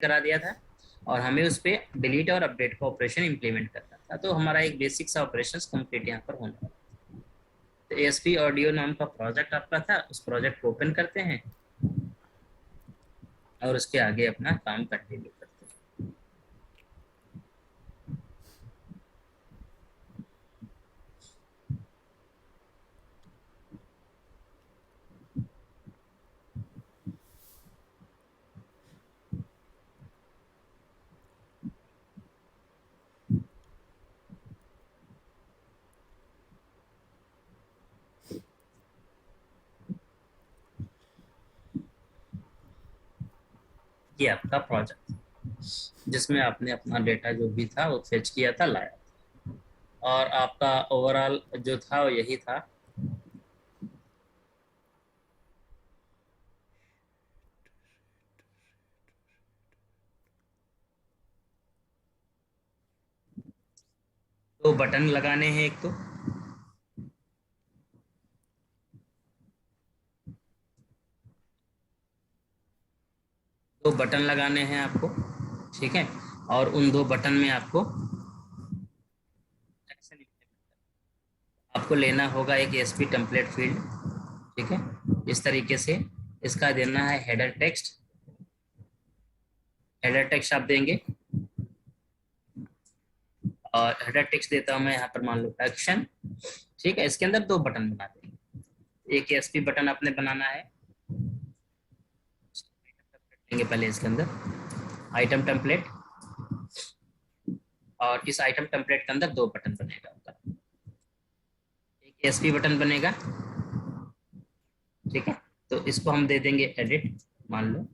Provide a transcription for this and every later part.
करा दिया था और हमें उस पर डिलीट और अपडेट का ऑपरेशन इंप्लीमेंट करना था। तो हमारा एक बेसिक सा ऑपरेशन कंप्लीट यहाँ पर होने वाला। तो एएसपी ऑडियो नाम का प्रोजेक्ट आपका था, उस प्रोजेक्ट को ओपन करते हैं और उसके आगे अपना काम कंटिन्यू करते हैं। ये आपका प्रोजेक्ट जिसमें आपने अपना डेटा जो भी था वो फेच किया था, लाया, और आपका ओवरऑल जो था वो यही था। तो बटन लगाने हैं एक तो बटन लगाने हैं आपको, ठीक है। और उन दो बटन में आपको एक्शन आपको लेना होगा एक एसपी टेम्पलेट फील्ड, ठीक है। इस तरीके से इसका देना है हेडर टेक्स्ट। हेडर टेक्स्ट आप देंगे और हेडर टेक्स्ट देता हूं मैं यहाँ पर, मान लो एक्शन, ठीक है। इसके अंदर दो बटन बना देंगे। एक एसपी बटन आपने बनाना है, लेंगे पहले इसके अंदर आइटम टेम्पलेट, और इस आइटम टेम्पलेट के अंदर दो बटन बनेगा उनका। एक एसपी बटन बनेगा, ठीक है। तो इसको हम दे देंगे एडिट, मान लो।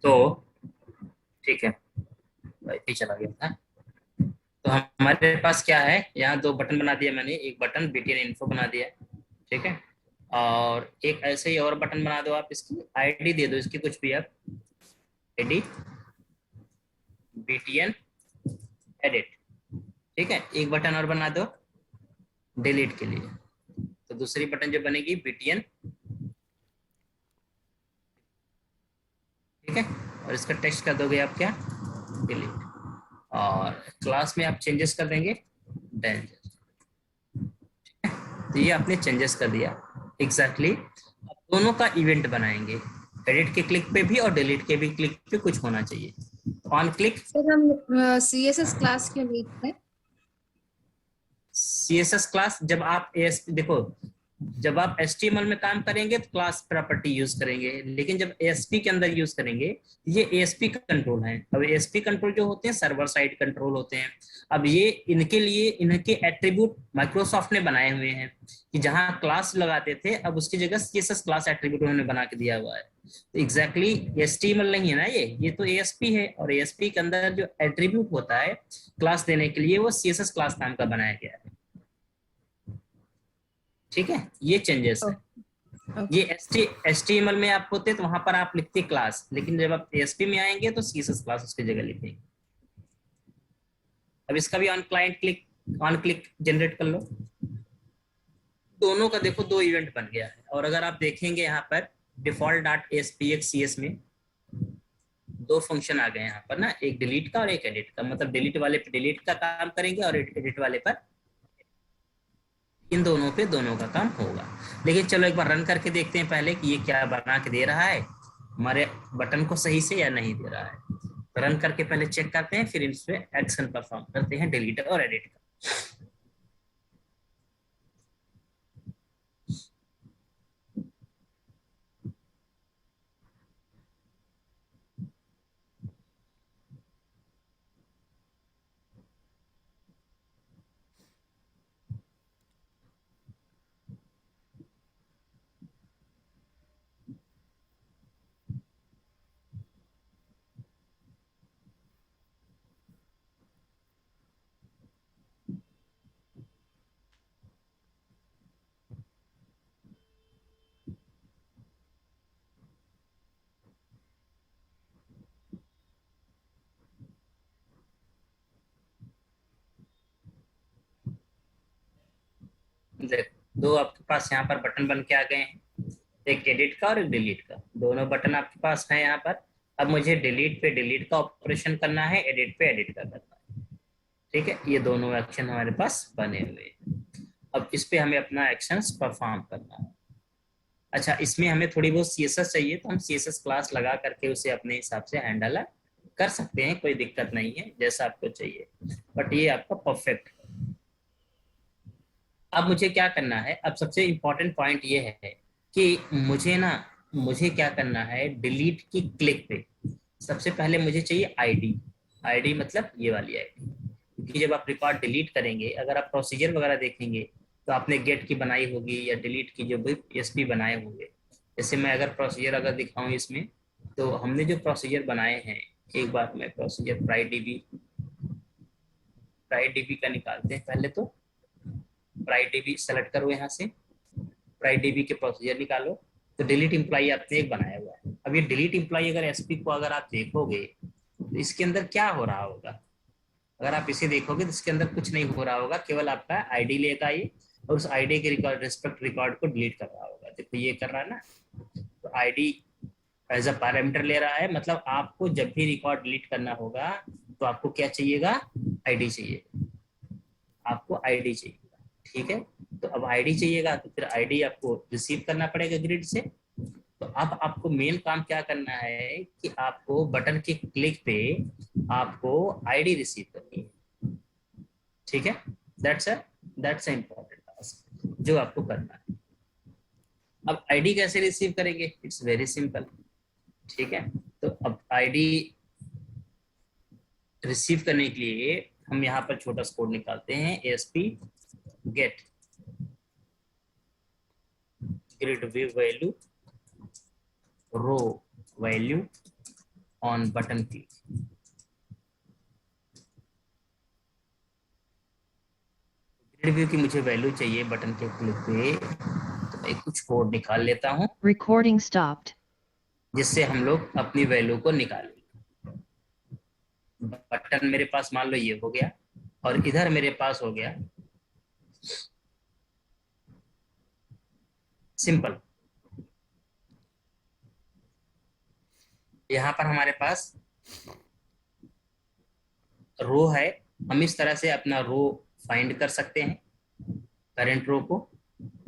तो ठीक है, वाईफाई चला गया था। तो हमारे पास क्या है, यहाँ दो बटन बना दिया मैंने, एक बटन बीटीएन इन्फो बना दिया, ठीक है। और एक ऐसे ही और बटन बना दो आप, इसकी आईडी दे दो इसकी कुछ भी आप, आईडी बीटीएन एडिट, ठीक है। एक बटन और बना दो डिलीट के लिए, तो दूसरी बटन जो बनेगी बीटीएन, ठीक है। और इसका टेक्स्ट कर दोगे आप क्या, डिलीट। और क्लास में आप चेंजेस कर देंगे डेंजर, तो ये आपने चेंजेस कर दिया एग्जैक्टली exactly। अब दोनों का इवेंट बनाएंगे, एडिट के क्लिक पे भी और डिलीट के भी क्लिक पे कुछ होना चाहिए। ऑन क्लिक सर हम CSS क्लास क्यों नीड है? CSS क्लास, जब आप ASP देखो, जब आप HTML में काम करेंगे तो क्लास प्रॉपर्टी यूज करेंगे, लेकिन जब ASP के अंदर यूज करेंगे, ये ASP कंट्रोल है। अब ASP कंट्रोल जो होते हैं सर्वर साइड कंट्रोल होते हैं। अब ये इनके लिए इनके एट्रीब्यूट माइक्रोसॉफ्ट ने बनाए हुए हैं, कि जहां क्लास लगाते थे अब उसकी जगह CSS क्लास एट्रीब्यूट उन्होंने बना के दिया हुआ है। तो एग्जैक्टली HTML नहीं है ना, ये तो ASP है, और ASP के अंदर जो एट्रीब्यूट होता है क्लास देने के लिए वो CSS क्लास नाम का बनाया गया है, ठीक है। ये चेंजेस है। ये HTML में आप होते तो वहां पर आप लिखते क्लास, लेकिन जब आप ASP में आएंगे तो CSS क्लास उसकी जगह लिखेंगे। अब इसका भी ऑन क्लिक जनरेट कर लो। दोनों का देखो दो इवेंट बन गया है। और अगर आप देखेंगे यहाँ पर डिफॉल्ट डॉट ASPXCS में दो फंक्शन आ गए यहाँ पर ना, एक डिलीट का और एक एडिट का। मतलब डिलीट वाले पे डिलीट का काम करेंगे और एडिट वाले पर, इन दोनों पे दोनों का काम होगा। लेकिन चलो एक बार रन करके देखते हैं पहले कि ये क्या बना के दे रहा है हमारे बटन को सही से या नहीं दे रहा है। तो रन करके पहले चेक करते हैं, फिर इस पे एक्शन परफॉर्म करते हैं डिलीट और एडिट का। देखो दो आपके पास यहाँ पर बटन बन के आ गए हैं, एक एडिट का और एक डिलीट का। दोनों बटन आपके पास है यहाँ पर। अब मुझे डिलीट पे डिलीट का ऑपरेशन करना है, एडिट पे एडिट का करना है, ठीक है। ये दोनों एक्शन हमारे पास बने हुए हैं। अब इस पे हमें अपना एक्शन परफॉर्म करना है। अच्छा, इसमें हमें थोड़ी बहुत CSS चाहिए, तो हम CSS क्लास लगा करके उसे अपने हिसाब से हैंडल कर सकते हैं, कोई दिक्कत नहीं है, जैसा आपको चाहिए। बट ये आपका परफेक्ट। अब मुझे क्या करना है, अब सबसे इंपॉर्टेंट पॉइंट ये है कि मुझे क्या करना है, डिलीट की क्लिक पे सबसे पहले मुझे चाहिए आईडी मतलब ये वाली आईडी। क्योंकि जब आप रिकॉर्ड डिलीट करेंगे, अगर आप प्रोसीजर वगैरह देखेंगे तो आपने गेट की बनाई होगी या डिलीट की जो भी एसपी बनाए होंगे। जैसे मैं अगर प्रोसीजर अगर दिखाऊं इसमें, तो हमने जो प्रोसीजर बनाए हैं, एक बार मैं प्रोसीजर प्राइड डीबी का निकालते हैं पहले। तो प्राइड डीबी सेलेक्ट करो यहाँ से, प्राइड डीबी के प्रोसीजर निकालो। तो डिलीट इम्प्लाई आपने एक बनाया हुआ है। अब ये डिलीट इम्प्लाई अगर एसपी को अगर आप देखोगे तो इसके अंदर क्या हो रहा होगा, अगर आप इसे देखोगे तो इसके अंदर कुछ नहीं हो रहा होगा, केवल आपका आईडी लेगा ये, और उस आईडी के रिकॉर्ड को डिलीट कर रहा होगा। देखो ये कर रहा है ना, तो आईडी एज अ पैरामीटर ले रहा है। मतलब आपको जब भी रिकॉर्ड डिलीट करना होगा तो आपको क्या चाहिएगा, आईडी चाहिए, आपको आईडी चाहिए, ठीक है। तो अब आईडी चाहिएगा तो फिर आईडी आपको रिसीव करना पड़ेगा ग्रिड से। तो अब आपको मेन काम क्या करना है कि आपको बटन के क्लिक पे आपको आईडी रिसीव करनी है, ठीक है। दैट्स इंपॉर्टेंट टास्क जो आपको करना है। अब आईडी कैसे रिसीव करेंगे, इट्स वेरी सिंपल, ठीक है। तो अब आईडी रिसीव करने के लिए हम यहाँ पर छोटा सा कोड निकालते हैं, ASP get grid view value row value on button click, view की मुझे वैल्यू चाहिए बटन के क्लिक पे, तो मैं कुछ कोड निकाल लेता हूँ Recording stopped. जिससे हम लोग अपनी वैल्यू को निकालें। बटन मेरे पास मान लो ये हो गया, और इधर मेरे पास हो गया सिंपल। यहाँ पर हमारे पास रो है, हम इस तरह से अपना रो फाइंड कर सकते हैं, करंट रो को,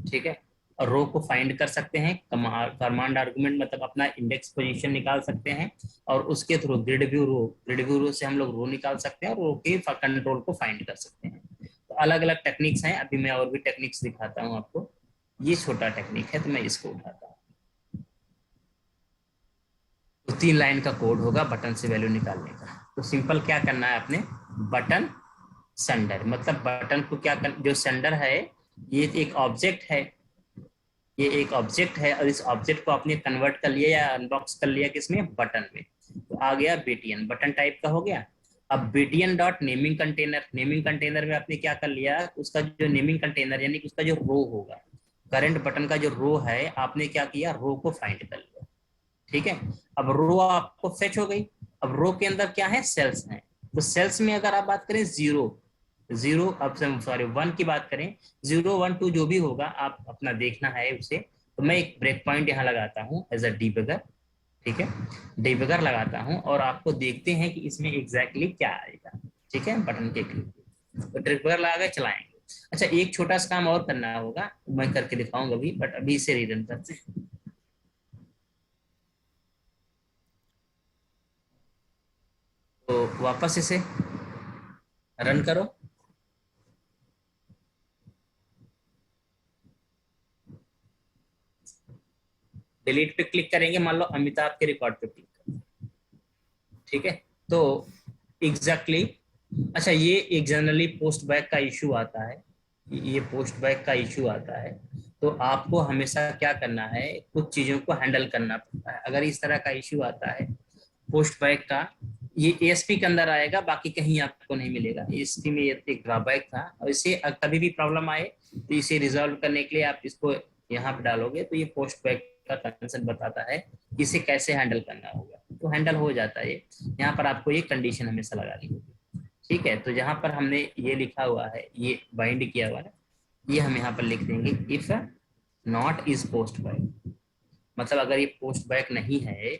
ठीक है। और रो को फाइंड कर सकते हैं, कमांड आर्गुमेंट मतलब अपना इंडेक्स पोजीशन निकाल सकते हैं, और उसके थ्रू ग्रिड व्यू रो से हम लोग रो निकाल सकते हैं और रो के कंट्रोल को फाइंड कर सकते हैं। तो अलग अलग टेक्निक्स हैं, अभी मैं और भी टेक्निक्स दिखाता हूँ आपको। ये छोटा टेक्निक है तो मैं इसको उठाता हूँ। तो 3 लाइन का कोड होगा बटन से वैल्यू निकालने का। तो सिंपल क्या करना है अपने, बटन सेंडर, मतलब बटन को क्या जो सेंडर है ये एक ऑब्जेक्ट है, ये एक ऑब्जेक्ट है, और इस ऑब्जेक्ट को आपने कन्वर्ट कर लिया या अनबॉक्स कर लिया किसमें, बटन में। तो आ गया बीटीएन, बटन टाइप का हो गया। अब BTN dot naming container, naming container में आपने क्या कर लिया, उसका जो नेमिंग कंटेनर यानी कि उसका जो रो होगा, करंट बटन का जो रो है, आपने क्या किया, रो को फाइंड कर लिया, ठीक है। अब रो आपको फेच हो गई। अब रो के अंदर क्या है, सेल्स हैं। तो सेल्स में अगर आप बात करें जीरो अब सॉरी 1 की बात करें, 0 1 2 जो भी होगा आप अपना देखना है उसे। तो मैं एक ब्रेक पॉइंट यहाँ लगाता हूँ एज अ डीबगर, ठीक है, डीबगर लगाता हूँ, और आपको देखते हैं कि इसमें एग्जैक्टली क्या आएगा, ठीक है, बटन के क्लिक। तो डीबगर लगा के चलाएंगे। अच्छा, एक छोटा सा काम और करना होगा, मैं करके दिखाऊंगा अभी, बट अभी इसे रीरन करते हैं। तो वापस इसे रन करो। डिलीट पे क्लिक करेंगे, मान लो अमिताभ के रिकॉर्ड पे क्लिक करें, ठीक है। तो एग्जैक्टली अच्छा, ये एक जनरली पोस्ट बैक का इशू आता है, ये पोस्ट बैक का इशू आता है। तो आपको हमेशा क्या करना है, कुछ चीजों को हैंडल करना पड़ता है। अगर इस तरह का इशू आता है पोस्ट बैक का, ये एएसपी के अंदर आएगा, बाकी कहीं आपको नहीं मिलेगा। एएसपी में ये एक ड्रॉबैक था, और इसे कभी भी प्रॉब्लम आए तो इसे रिजॉल्व करने के लिए आप इसको यहाँ पे डालोगे, तो ये पोस्ट बैक का कंसेप्ट बताता है इसे कैसे हैंडल करना होगा, तो हैंडल हो जाता है। यहाँ पर आपको ये कंडीशन हमेशा लगानी होगी, ठीक है। तो जहाँ पर हमने ये लिखा हुआ है, ये बाइंड किया हुआ है, ये हम यहाँ पर लिख देंगे if not is post back, मतलब अगर ये पोस्ट बैक नहीं है,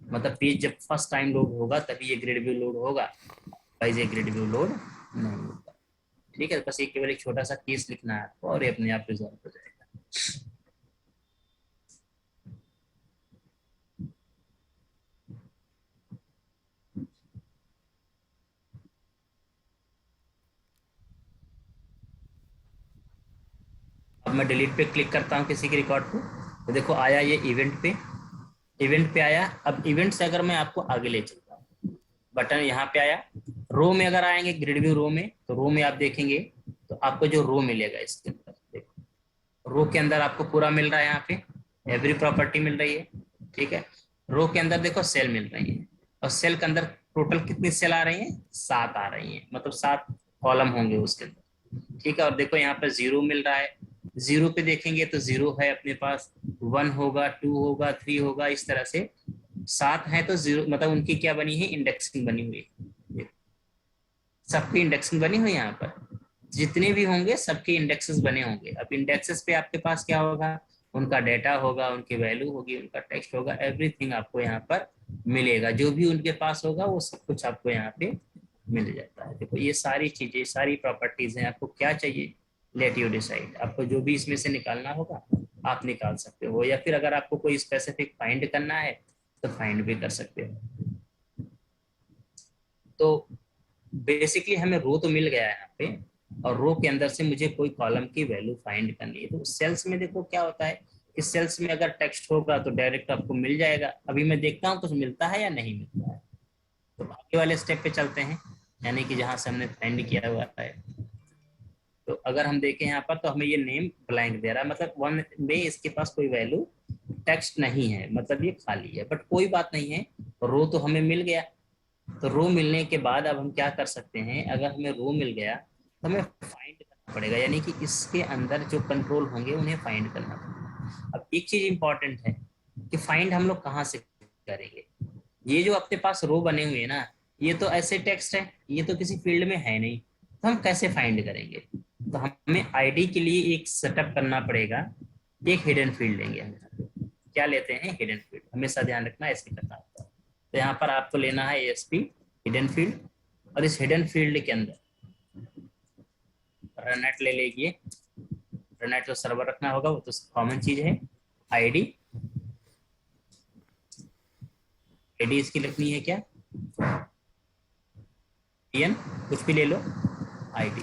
मतलब पेज जब फर्स्ट टाइम लोड होगा तभी ये ग्रिड व्यू लोड होगा, अदरवाइज ये ग्रिड व्यू लोड नहीं होगा, ठीक है। बस ये केवल एक छोटा सा केस लिखना है आपको, और ये अपने आप रिजॉल्व हो जाएगा। अब मैं डिलीट पे क्लिक करता हूँ किसी के रिकॉर्ड को, तो देखो आया ये इवेंट पे आया। अब इवेंट से अगर मैं आपको आगे ले चलता हूँ, बटन यहाँ पे आया। रो में अगर आएंगे, ग्रिड व्यू रो में, तो रो में आप देखेंगे तो आपको जो रो मिलेगा इसके अंदर, देखो रो के अंदर आपको पूरा मिल रहा है, यहाँ पे एवरी प्रॉपर्टी मिल रही है, ठीक है। रो के अंदर देखो सेल मिल रही है, और सेल के अंदर टोटल कितनी सेल आ रही है, 7 आ रही है, मतलब 7 कॉलम होंगे उसके अंदर, ठीक है। और देखो यहाँ पर 0 मिल रहा है, 0 पे देखेंगे तो 0 है अपने पास, 1 होगा, 2 होगा, 3 होगा, इस तरह से 7 है। तो 0 मतलब उनकी क्या बनी है, इंडेक्सिंग बनी हुई है, सबकी इंडेक्सिंग बनी हुई है। यहाँ पर जितने भी होंगे सबके इंडेक्सेस बने होंगे। अब इंडेक्सेस पे आपके पास क्या होगा, उनका डेटा होगा, उनकी वैल्यू होगी, उनका टेक्स्ट होगा, एवरीथिंग आपको यहाँ पर मिलेगा। जो भी उनके पास होगा वो सब कुछ आपको यहाँ पे मिल जाता है। देखो ये सारी चीजें, सारी प्रॉपर्टीज हैं, आपको क्या चाहिए, लेट यू डिसाइड। आपको जो भी इसमें से निकालना होगा आप निकाल सकते हो, या फिर अगर आपको कोई स्पेसिफिक फाइंड करना है तो फाइंड भी कर सकते हो। तो बेसिकली हमें रो तो मिल गया है यहाँ पे, और रो के अंदर से मुझे कोई कॉलम की वैल्यू फाइंड करनी है। तो सेल्स में देखो क्या होता है, इस सेल्स में अगर टेक्स्ट होगा तो डायरेक्ट आपको मिल जाएगा। अभी मैं देखता हूँ तो मिलता है या नहीं मिलता है। तो आगे वाले स्टेप पे चलते हैं, यानी कि जहां से हमने फाइंड किया हुआ है। तो अगर हम देखें यहाँ पर, तो हमें ये नेम ब्लैंक दे रहा है, मतलब 1 में इसके पास कोई वैल्यू टेक्स्ट नहीं है, मतलब ये खाली है। बट कोई बात नहीं है, रो तो हमें मिल गया। तो रो मिलने के बाद अब हम क्या कर सकते हैं, अगर हमें रो मिल गया तो हमें फाइंड पड़ेगा, यानी कि इसके अंदर जो कंट्रोल होंगे उन्हें फाइंड करना पड़ेगा। अब एक चीज इंपॉर्टेंट है कि फाइंड हम लोग कहाँ से करेंगे। ये जो अपने पास रो बने हुए हैं ना, ये तो ऐसे टेक्स्ट है, ये तो किसी फील्ड में है नहीं, तो हम कैसे फाइंड करेंगे। तो हमें आईडी के लिए एक सेटअप करना पड़ेगा, एक हिडन फील्ड लेंगे हम। क्या लेते हैं? Hidden field. हमेशा ध्यान रखना ऐसे करना होता है। तो यहाँ पर आपको लेना है एएसपी हिडन फील्ड, और इस हिडन फील्ड के अंदर रननेट ले लीजिए। रननेट तो सर्वर रखना होगा, वो तो कॉमन चीज है। आईडी, आईडी इसकी लिखनी है क्या, पीएन, कुछ भी ले लो, आईडी।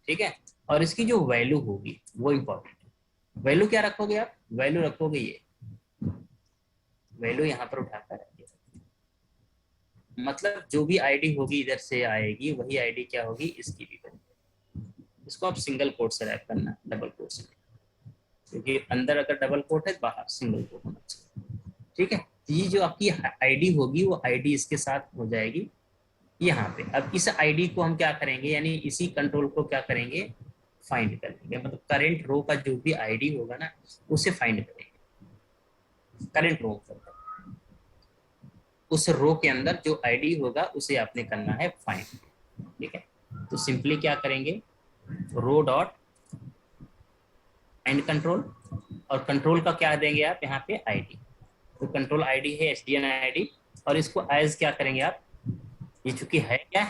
ठीक है, और इसकी जो वैल्यू होगी वो इंपॉर्टेंट है। वैल्यू क्या रखोगे आप? वैल्यू रखोगे ये, वैल्यू यहाँ पर उठाकर रखिए। मतलब जो भी आईडी होगी इधर से आएगी, वही आईडी क्या होगी, इसकी भी बनेगी। इसको आप सिंगल कोट से रैप करना, डबल कोट से, क्योंकि अंदर अगर डबल कोट है, बाहर सिंगल कोट होना चाहिए। ठीक है, तो ये जो आपकी आईडी होगी वो आईडी इसके साथ हो जाएगी यहाँ पे। अब इस आईडी को हम क्या करेंगे, यानी इसी कंट्रोल को क्या करेंगे, फाइंड करेंगे। मतलब करंट रो का जो भी आईडी होगा ना, उसे फाइंड करेंगे। करंट रो उस रो के अंदर जो आईडी होगा उसे आपने करना है फाइंड। ठीक है, तो सिंपली क्या करेंगे, रो डॉट फाइंड कंट्रोल, और कंट्रोल का क्या देंगे आप यहाँ पे, आईडी। तो कंट्रोल आईडी है एसडीएन आईडी, और इसको एज क्या करेंगे आप, ये चूंकि है क्या,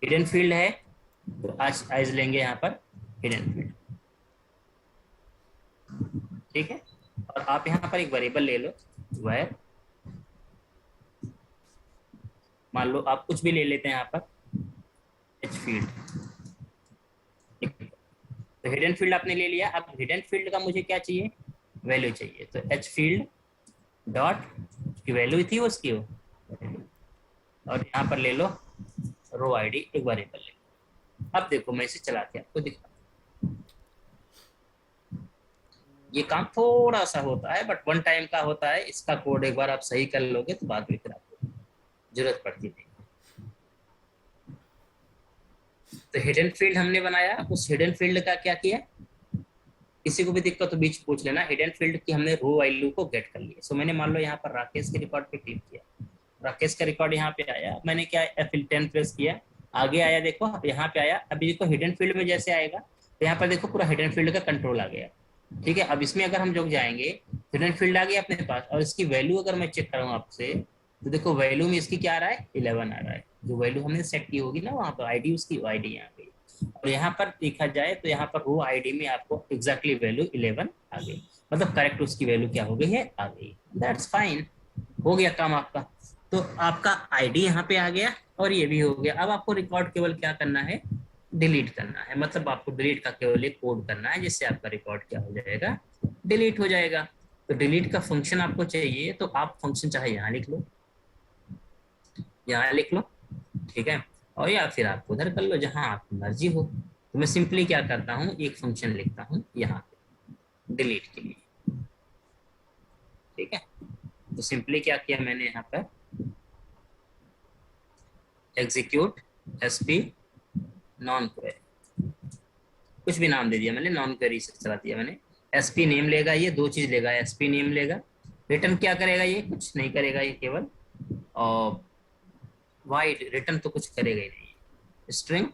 हिडन फील्ड है, तो आज एज लेंगे यहाँ पर हिडन फील्ड। ठीक है, और आप यहाँ पर एक वेरिएबल ले लो, वेर, मान लो आप कुछ भी ले लेते हैं यहाँ पर, एच फील्ड। तो हिडन फील्ड आपने ले लिया। अब हिडन फील्ड का मुझे क्या चाहिए, वैल्यू चाहिए। तो एच फील्ड डॉट की वैल्यू थी उसकी वो, और यहाँ पर ले लो रो आईडी, एक वेरिएबल ले लो। अब देखो मैं इसे चला के आपको दिखा, ये काम थोड़ा सा होता है बट वन टाइम का होता है। इसका कोड एक बार आप सही कर लोगे तो बाद में फिर आपको जरूरत पड़ती नहीं। तो हिडन फील्ड हमने बनाया, उस हिडन फील्ड का क्या किया, किसी को भी दिक्कत तो बीच पूछ लेना। हिडन फील्ड की हमने रो वैल्यू को गेट कर लिया। सो मैंने मान लो यहाँ पर राकेश के रिकॉर्ड पे क्लिक किया, राकेश का रिकॉर्ड यहाँ पे आया, मैंने क्या F10 प्रेस किया, आगे आया, देखो अब यहाँ पे आया। अभी देखो हिडन फील्ड में जैसे आएगा तो यहाँ पर देखो पूरा हिडन फील्ड का कंट्रोल आ गया। ठीक है, अब इसमें अगर हम जो जाएंगे, हिडन फील्ड आ गया अपने पास, और इसकी वैल्यू अगर मैं चेक करूँ आपसे, तो देखो वैल्यू में इसकी क्या आ रहा है, 11 आ रहा है। जो वैल्यू हमने सेट की होगी ना वहाँ पर आईडी, उसकी आईडी यहाँ पे। और यहाँ पर देखा जाए तो यहाँ पर रो आईडी में आपको एग्जैक्टली वैल्यू 11 आ गई, मतलब करेक्ट उसकी वैल्यू क्या हो गई है, आ गई। दैट्स फाइन, हो गया काम आपका। तो आपका आईडी यहाँ पे आ गया और ये भी हो गया। अब आपको रिकॉर्ड केवल क्या करना है, डिलीट करना है। मतलब आपको डिलीट का केवल एक कोड करना है, जिससे आपका रिकॉर्ड क्या हो जाएगा, डिलीट हो जाएगा। तो डिलीट का फंक्शन आपको चाहिए, तो आप फंक्शन चाहे यहाँ लिख लो, यहाँ लिख लो, ठीक है, और या फिर आप उधर कर लो जहां आपकी मर्जी हो। तो मैं सिंपली क्या करता हूँ, एक फंक्शन लिखता हूँ यहाँ पे डिलीट के लिए। ठीक है, तो सिंपली क्या किया मैंने यहाँ पर, एग्जीक्यूट एसपी नॉन क्वेरी, कुछ भी नाम दे दिया मैंने, नॉन क्वेरी से चला दिया मैंने। एसपी नेम लेगा, ये दो चीज लेगा, एसपी नेम लेगा, रिटर्न क्या करेगा, ये कुछ नहीं करेगा, ये केवल और वाइड रिटर्न तो कुछ करेगा ही नहीं, स्ट्रिंग,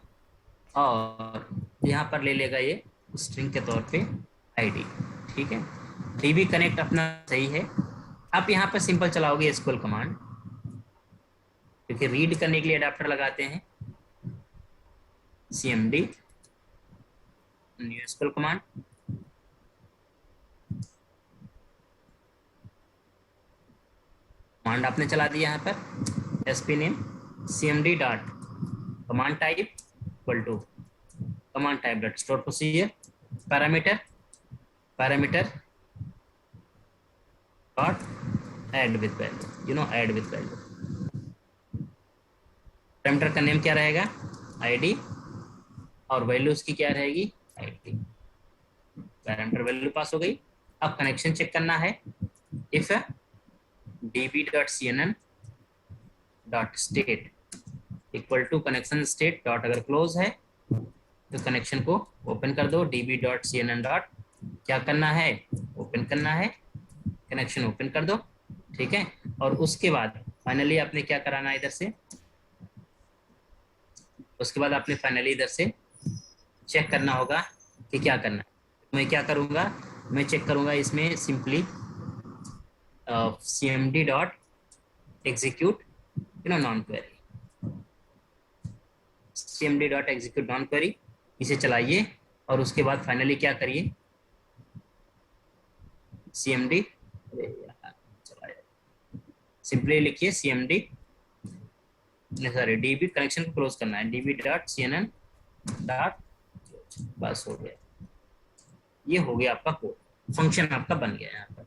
और यहाँ पर ले लेगा ये स्ट्रिंग के तौर पे आईडी। ठीक है, डीबी कनेक्ट अपना सही है। आप यहाँ पर सिंपल चलाओगे एसक्यूएल कमांड, क्योंकि रीड करने के लिए अडाप्टर लगाते हैं, cmd new SQL command, command आपने चला दिया यहाँ पर, SP name cmd dot command type equal to command type dot store procedure, parameter parameter dot add with value, you know add with value. Parameter का name क्या रहेगा, ID, और value उसकी क्या रहेगी, आईडी। पैरामीटर वैल्यू पास हो गई। अब कनेक्शन चेक करना है, if db.cnn.state equal to connection state dot, अगर क्लोज है तो कनेक्शन को ओपन कर दो, db.cnn डॉट क्या करना है, ओपन करना है, कनेक्शन ओपन कर दो, ठीक है। और उसके बाद फाइनली आपने क्या कराना है इधर से, उसके बाद आपने फाइनली इधर से चेक करना होगा कि क्या करना है। मैं क्या करूँगा, मैं चेक करूँगा इसमें simply cmd dot execute non query, cmd dot execute non query, इसे चलाइए और उसके बाद फाइनली क्या करिए, cmd सिंपली लिखिए cmd, सॉरी db, कनेक्शन को क्लोज करना है, db डॉट cnn डॉट, बस हो गया। ये हो गया आपका कोड, फंक्शन आपका बन गया यहाँ पर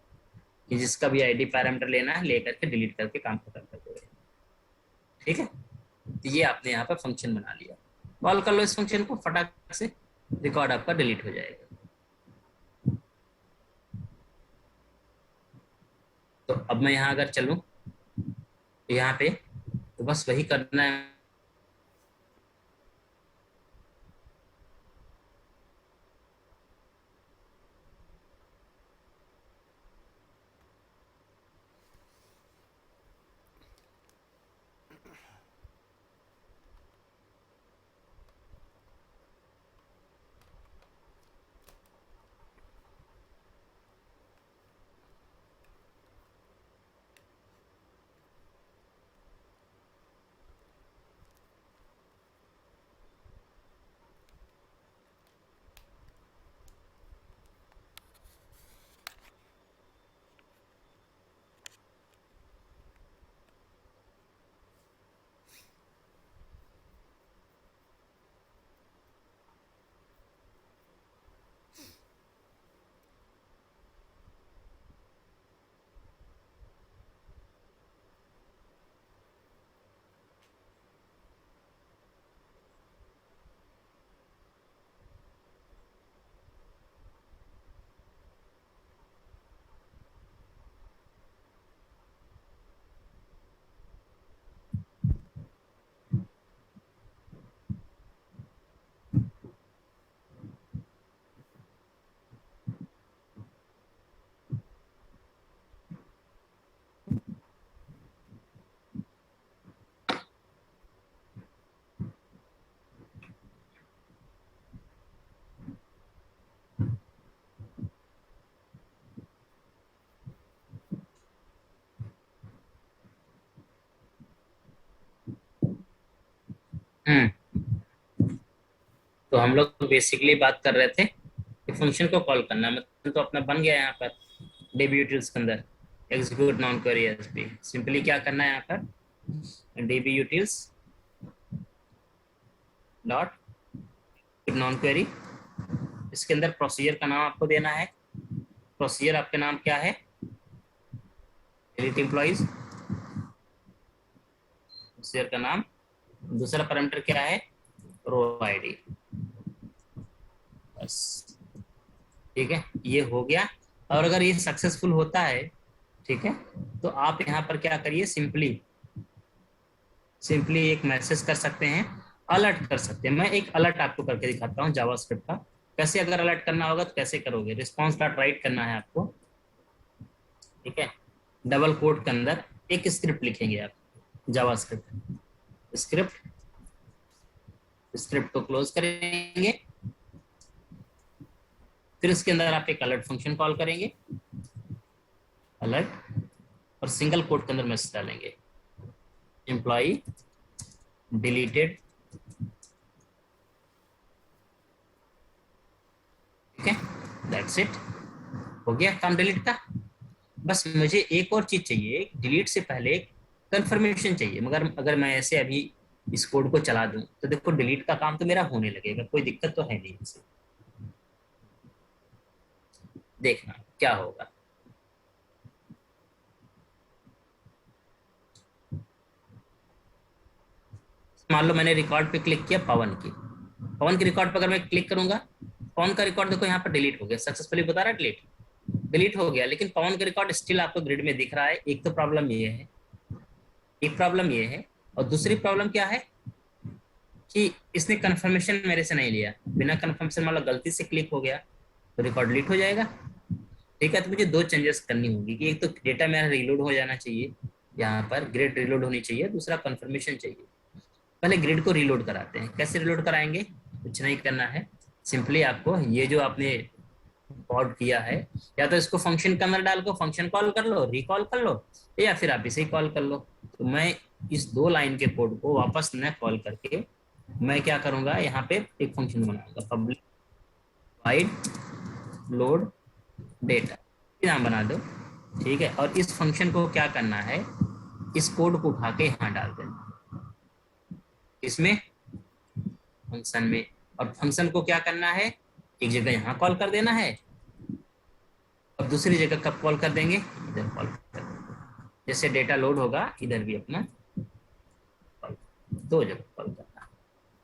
कि जिसका भी आईडी पैरामीटर लेना है लेकर के डिलीट करके काम खत्म कर दोगे, ठीक है। तो ये आपने यहाँ पर फंक्शन बना लिया, कॉल कर लो इस फंक्शन को, फटाक से रिकॉर्ड आपका डिलीट हो जाएगा। तो अब मैं यहाँ अगर चलूँ यहाँ पे, तो बस वही करना है। तो हम लोग बेसिकली बात कर रहे थे कि फंक्शन को कॉल करना, मतलब तो अपना बन गया यहाँ पर डीबी यूटिल्स के अंदर execute non query SP. Simply क्या करना है यहाँ पर, dB utils dot non query, इसके अंदर प्रोसीजर का नाम आपको देना है। प्रोसीजर आपका नाम क्या है, डिलीट एम्प्लॉइज, प्रोसीजर का नाम। दूसरा पैरामीटर क्या है, रो आईडी, बस ठीक है, ये हो गया। और अगर ये सक्सेसफुल होता है, ठीक है, तो आप यहाँ पर क्या करिए, सिंपली एक मैसेज कर सकते हैं, अलर्ट कर सकते हैं। मैं एक अलर्ट आपको करके दिखाता हूँ जावास्क्रिप्ट का, कैसे अगर अलर्ट करना होगा तो कैसे करोगे। रिस्पॉन्स डॉट राइट करना है आपको, ठीक है, डबल कोट के अंदर एक स्क्रिप्ट लिखेंगे आप, जावास्क्रिप्ट स्क्रिप्ट को क्लोज करेंगे, फिर इसके अंदर आप एक अलर्ट फंक्शन कॉल करेंगे, अलर्ट, और सिंगल कोट के अंदर मैसेज डालेंगे, एम्प्लॉई डिलीटेड, ठीक है, दैट्स इट, हो गया काम डिलीट का। बस मुझे एक और चीज चाहिए, डिलीट से पहले कंफर्मेशन चाहिए। मगर अगर मैं ऐसे अभी इस कोड को चला दूं तो देखो डिलीट का काम तो मेरा होने लगेगा, कोई दिक्कत तो है नहीं इसे, देखना क्या होगा। मान लो मैंने रिकॉर्ड पे क्लिक किया पवन की रिकॉर्ड पर अगर मैं क्लिक करूंगा, पवन का रिकॉर्ड देखो यहाँ पर डिलीट हो गया, सक्सेसफुली बता रहा है डिलीट हो गया, लेकिन पवन का रिकॉर्ड स्टिल आपको ग्रिड में दिख रहा है। एक तो प्रॉब्लम ये है, एक प्रॉब्लम ये है, और दूसरी प्रॉब्लम क्या है, कि इसने कंफर्मेशन मेरे से नहीं लिया, बिना कंफर्मेशन मतलब गलती से क्लिक हो गया तो रिकॉर्ड डिलीट हो जाएगा। ठीक है, तो मुझे दो चेंजेस करनी होगी कि एक तो डेटा मेरा रीलोड हो जाना चाहिए, यहाँ पर ग्रिड रीलोड होनी चाहिए, दूसरा कंफर्मेशन चाहिए। पहले ग्रिड को रीलोड कराते हैं। कैसे रीलोड कराएंगे? कुछ नहीं करना है, सिंपली आपको ये जो आपने कॉल किया है, या तो इसको फंक्शन के अंदर डाल को फंक्शन कॉल कर लो, रिकॉल कर लो, या फिर आप इसे ही कॉल कर लो। तो मैं इस दो लाइन के कोड को वापस न कॉल करके मैं क्या करूंगा, यहाँ पे एक फंक्शन बनाऊंगा, पब्लिक वाइड लोड डेटा, नाम बना दो। ठीक है, और इस फंक्शन को क्या करना है, इस कोड को उठा के यहाँ डाल देना, इसमें फंक्शन में। और फंक्शन को क्या करना है, एक जगह यहाँ कॉल कर देना है और दूसरी जगह कब कॉल कर देंगे, इधर कॉल कर देंगे। जैसे डेटा लोड होगा इधर भी अपना कॉल, दो जगह कॉल करना।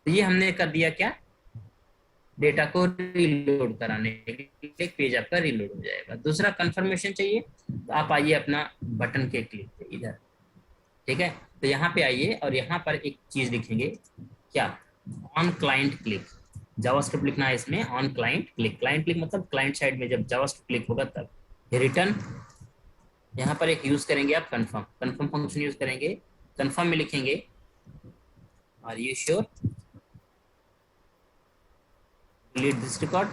तो ये हमने कर दिया क्या, डेटा को रीलोड कराने के लिए पेज आपका रीलोड हो जाएगा। दूसरा कंफर्मेशन चाहिए तो आप आइए अपना बटन के क्लिक पे इधर। ठीक है, तो यहाँ पे आइए और यहाँ पर एक चीज लिखेंगे, क्या, ऑन क्लाइंट क्लिक। जावास्क्रिप्ट लिखना है इसमें, on client click. Client click मतलब क्लाइंट साइड में जब जावास्क्रिप्ट क्लिक होगा तब। रिटर्न, यहाँ पर एक यूज करेंगे आप कंफर्म, कंफर्म फंक्शन यूज करेंगे। कंफर्म में लिखेंगे are you sure delete this record.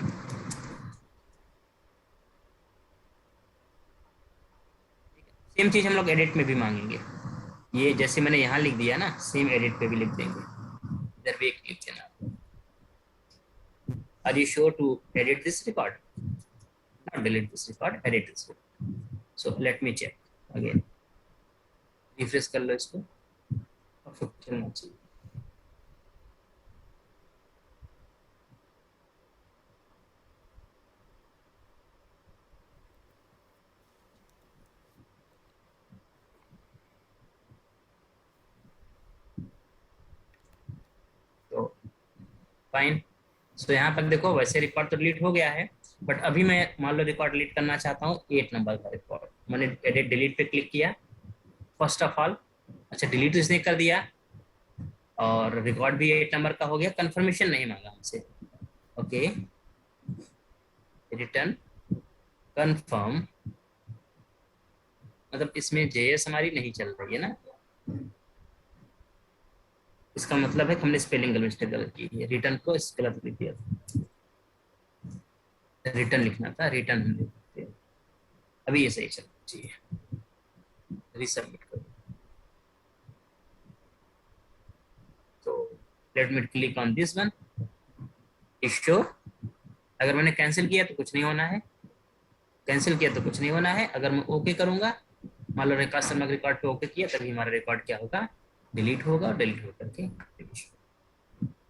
Same चीज हम लोग एडिट में भी मांगेंगे, ये जैसे मैंने यहाँ लिख दिया ना, सेम एडिट पे भी लिख देंगे, इधर भी एक लिख देना, are you sure to edit this record, not delete this record, edit this record. So let me check again, refresh कर लो इसको, परफेक्ट चलना चाहिए। तो फाइन। सो यहाँ पर देखो वैसे रिकॉर्ड तो डिलीट हो गया है, बट अभी मैं मान लो रिकॉर्ड डिलीट करना चाहता हूँ 8 नंबर का रिकॉर्ड। मैंने एडिट डिलीट पे क्लिक किया, फर्स्ट ऑफ ऑल, अच्छा डिलीट इसने कर दिया और रिकॉर्ड भी 8 नंबर का हो गया, कंफर्मेशन नहीं मांगा हमसे। ओके, रिटर्न कंफर्म, मतलब इसमें जेएस हमारी नहीं चल रही है ना, इसका मतलब है कि हमने स्पेलिंग मिस्टेक गलत की है, रिटर्न को गलत लिख दिया, रिटर्न लिखना था, रिटर्न हम लिखते हैं। अभी ये सही चलना चाहिए, रीसबमिट करो। तो let me click on this one, sure. अगर मैंने कैंसिल किया तो कुछ नहीं होना है, कैंसिल किया तो कुछ नहीं होना है। अगर मैं ओके करूंगा, मान लो रेकॉर्ड समग्र रिकॉर्ड पे ओके किया, तभी हमारा रिकॉर्ड क्या होगा, डिलीट होगा, और डिलीट होकर के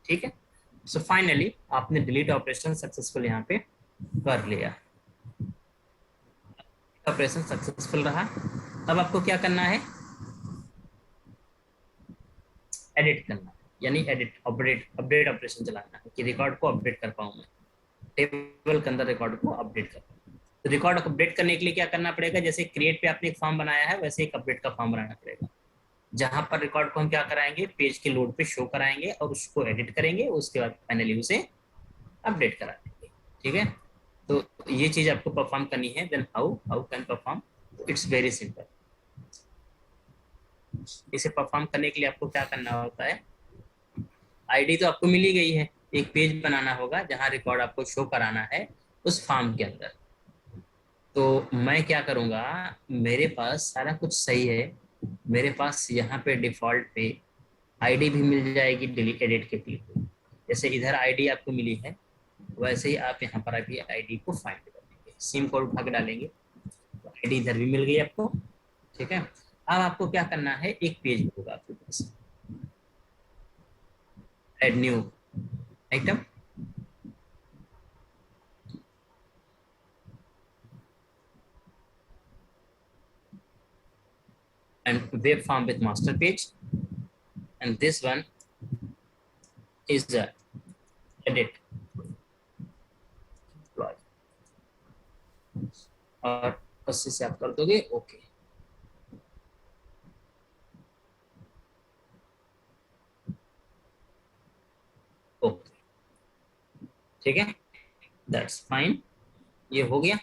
ठीक है। सो फाइनली आपने डिलीट ऑपरेशन सक्सेसफुल यहाँ पे कर लिया, ऑपरेशन सक्सेसफुल रहा। अब आपको क्या करना है, एडिट करना है, यानी एडिट अपडेट अपडेट ऑपरेशन चलाना है कि रिकॉर्ड को अपडेट कर पाऊँ मैं, टेबल के अंदर रिकॉर्ड को अपडेट कर पाऊँ। तो रिकॉर्ड अपडेट करने के लिए क्या करना पड़ेगा, जैसे क्रिएट पे आपने एक फॉर्म बनाया है वैसे एक अपडेट का फॉर्म बनाना पड़ेगा, जहां पर रिकॉर्ड को हम क्या कराएंगे, पेज के लोड पे शो कराएंगे और उसको एडिट करेंगे, उसके बाद फाइनली उसे अपडेट करा देंगे। ठीक है, तो ये चीज आपको परफॉर्म करनी है। Then how how can perform, it's very simple. इसे परफॉर्म करने के लिए आपको क्या करना होता है, आईडी तो आपको मिली गई है, एक पेज बनाना होगा जहां रिकॉर्ड आपको शो कराना है उस फॉर्म के अंदर। तो मैं क्या करूंगा, मेरे पास सारा कुछ सही है, मेरे पास यहाँ पे डिफॉल्ट पे आईडी भी मिल जाएगी डिलीट एडिट के क्लिक पे। जैसे इधर आईडी आपको मिली है वैसे ही आप यहाँ पर भी आईडी को फाइंड कर लेंगे, सिम कोड उठा के डालेंगे तो आईडी इधर भी मिल गई आपको। ठीक है, अब आपको क्या करना है, एक पेज होगा आपके पास, add new item, and web form with master page, and this one is the edit और अस्सी से आप कर दोगे ओके। ठीक है, दैट्स फाइन, ये हो गया।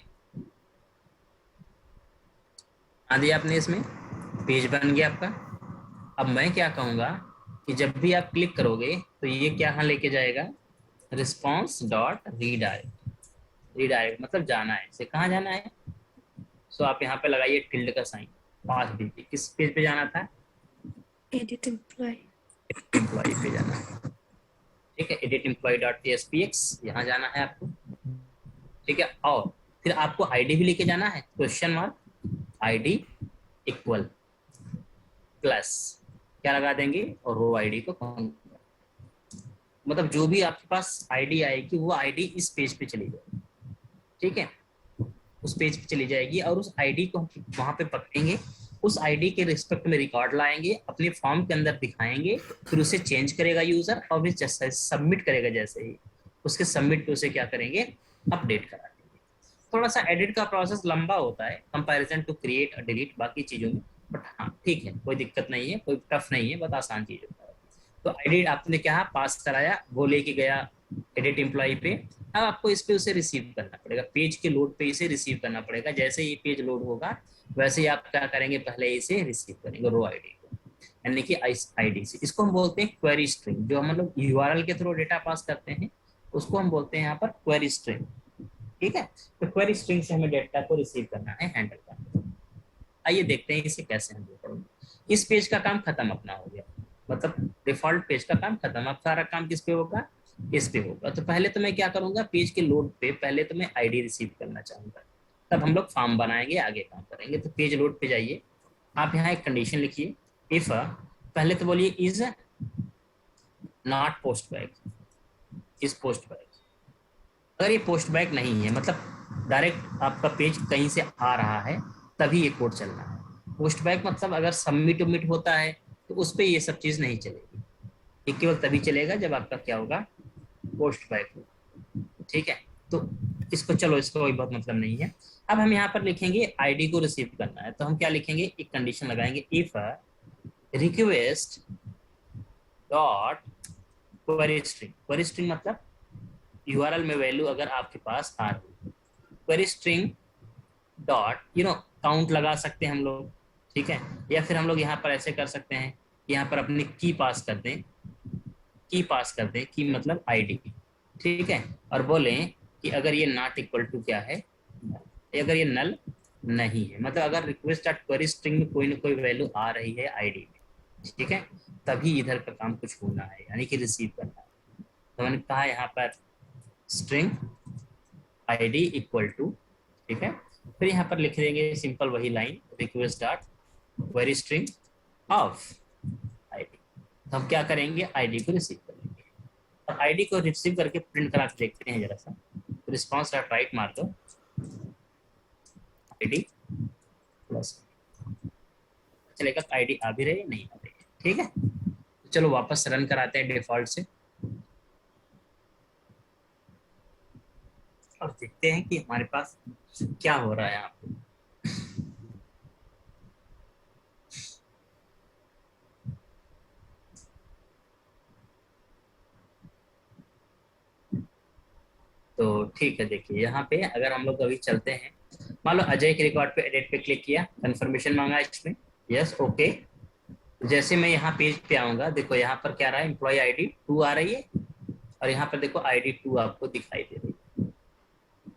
आ दिया आपने, इसमें पेज बन गया आपका। अब मैं क्या कहूँगा कि जब भी आप क्लिक करोगे तो ये क्या यहाँ लेके जाएगा, रिस्पॉन्स डॉट रीडायरेक्ट। रीडायरेक्ट मतलब जाना है, इसे कहाँ जाना है, सो आप यहाँ पे लगाइए टिल्ड का साइन, 5 डिजिट। किस पेज पे जाना था, एडिट एम्प्लॉय। एम्प्लॉय पे जाना है। ठीक है, एडिट एम्प्लॉय डॉट tspx यहाँ जाना है आपको। ठीक है, और फिर आपको आईडी भी लेके जाना है, question mark ID equal plus क्या लगा देंगे, और रो आईडी को मतलब जो भी आपके पास आईडी आएगी वो आईडी इस पेज पे चली जाएगी। ठीक है, उस पेज पे चली जाएगी और उस आईडी को वहां पे पकड़ेंगे, उस आईडी के रिस्पेक्ट में रिकॉर्ड लाएंगे, अपने फॉर्म के अंदर दिखाएंगे, फिर उसे चेंज करेगा यूजर, और फिर जैसे सबमिट करेगा, जैसे ही उसके सबमिट पे उसे क्या करेंगे, अपडेट करा देंगे। थोड़ा सा एडिट का प्रोसेस लंबा होता है कंपैरिजन टू क्रिएट और डिलीट बाकी चीजों में, बट हाँ ठीक है, कोई दिक्कत नहीं है, कोई टफ नहीं है, बहुत आसान चीज होता है। तो आईडी आपने क्या पास कराया, वो लेके गया एडिट एम्प्लॉय पे। अब आपको इस पे उसे रिसीव करना पड़ेगा, पेज के लोड पे इसे रिसीव करना पड़ेगा। जैसे ही पेज लोड होगा वैसे ही आप क्या करेंगे, पहले इसे रिसीव करेंगे रो आईडी को, यानी कि आईडी से। इसको हम बोलते हैं क्वेरी स्ट्रिंग, जो हम लोग यूआरएल के थ्रू डेटा पास करते हैं उसको हम बोलते हैं यहाँ पर क्वेरी स्ट्रिंग। ठीक है, तो क्वेरी स्ट्रिंग से हमें डेटा को रिसीव करना है, हैंडल करना है। आइए देखते हैं इसे कैसे हैंडल करेंगे। इस पेज का काम खत्म अपना हो गया, मतलब डिफॉल्ट पेज का काम खत्म। अब सारा काम किस पे होगा, इस पे होगा। तो पहले तो मैं क्या करूंगा, पेज के लोड पे पहले तो मैं आईडी रिसीव करना चाहूंगा, तब हम लोग फॉर्म बनाएंगे, आगे काम करेंगे। तो पेज लोड पे जाइए, आप यहाँ एक कंडीशन लिखिए, इफ पहले तो बोलिए is not post back, is post back. अगर ये पोस्ट बैक नहीं है, मतलब डायरेक्ट आपका पेज कहीं से आ रहा है, तभी ये कोड चलना है। पोस्ट बैक मतलब अगर सबमिट उमिट होता है तो उस पर ये सब चीज़ नहीं चलेगी, ये केवल तभी चलेगा जब आपका क्या होगा, पोस्ट बैक होगा। ठीक है, तो इसको चलो, इसको कोई बहुत मतलब नहीं है। अब हम यहाँ पर लिखेंगे आईडी को रिसीव करना है, तो हम क्या लिखेंगे, एक कंडीशन लगाएंगे, if request dot query string. Query string मतलब यूआरएल में वैल्यू अगर आपके पास आ रही है, क्वेरी स्ट्रिंग डॉट काउंट लगा सकते हैं हम लोग। ठीक है, या फिर हम लोग यहाँ पर ऐसे कर सकते हैं, यहाँ पर अपनी की पास कर दें, की पास कर दें, की मतलब आईडी। ठीक है, और बोलें कि अगर ये नॉट इक्वल टू क्या है, अगर ये नल नहीं है, मतलब अगर रिक्वेस्ट डॉट क्वेरी स्ट्रिंग में कोई ना कोई वैल्यू आ रही है आईडी में, ठीक है, तभी इधर का काम कुछ होना है, यानी कि रिसीव करना है। तो मैंने कहा यहाँ पर स्ट्रिंग आईडी इक्वल टू, ठीक है, फिर यहाँ पर लिख देंगे सिंपल वही line, request dot query string of ID. तो हम क्या करेंगे, आईडी को रिसीव करेंगे, और आईडी को रिसीव करके प्रिंट करा के देखते हैं जरा सा। रिस्पॉन्स डॉट राइट मार दो, आईडी प्लस चलेगा, आईडी आ भी रही है, नहीं आ रही है। ठीक है, तो चलो वापस रन कराते हैं डिफॉल्ट से, और देखते हैं कि हमारे पास क्या हो रहा है यहाँ पे। तो ठीक है, देखिए यहाँ पे अगर हम लोग अभी चलते हैं, मान लो अजय के रिकॉर्ड पे एडिट पे क्लिक किया, कंफर्मेशन मांगा इसमें, यस ओके। जैसे मैं यहाँ पेज पे आऊंगा, देखो यहाँ पर क्या रहा है, एम्प्लॉय आईडी 2 आ रही है, और यहाँ पर देखो आईडी 2 आपको दिखाई दे रही है।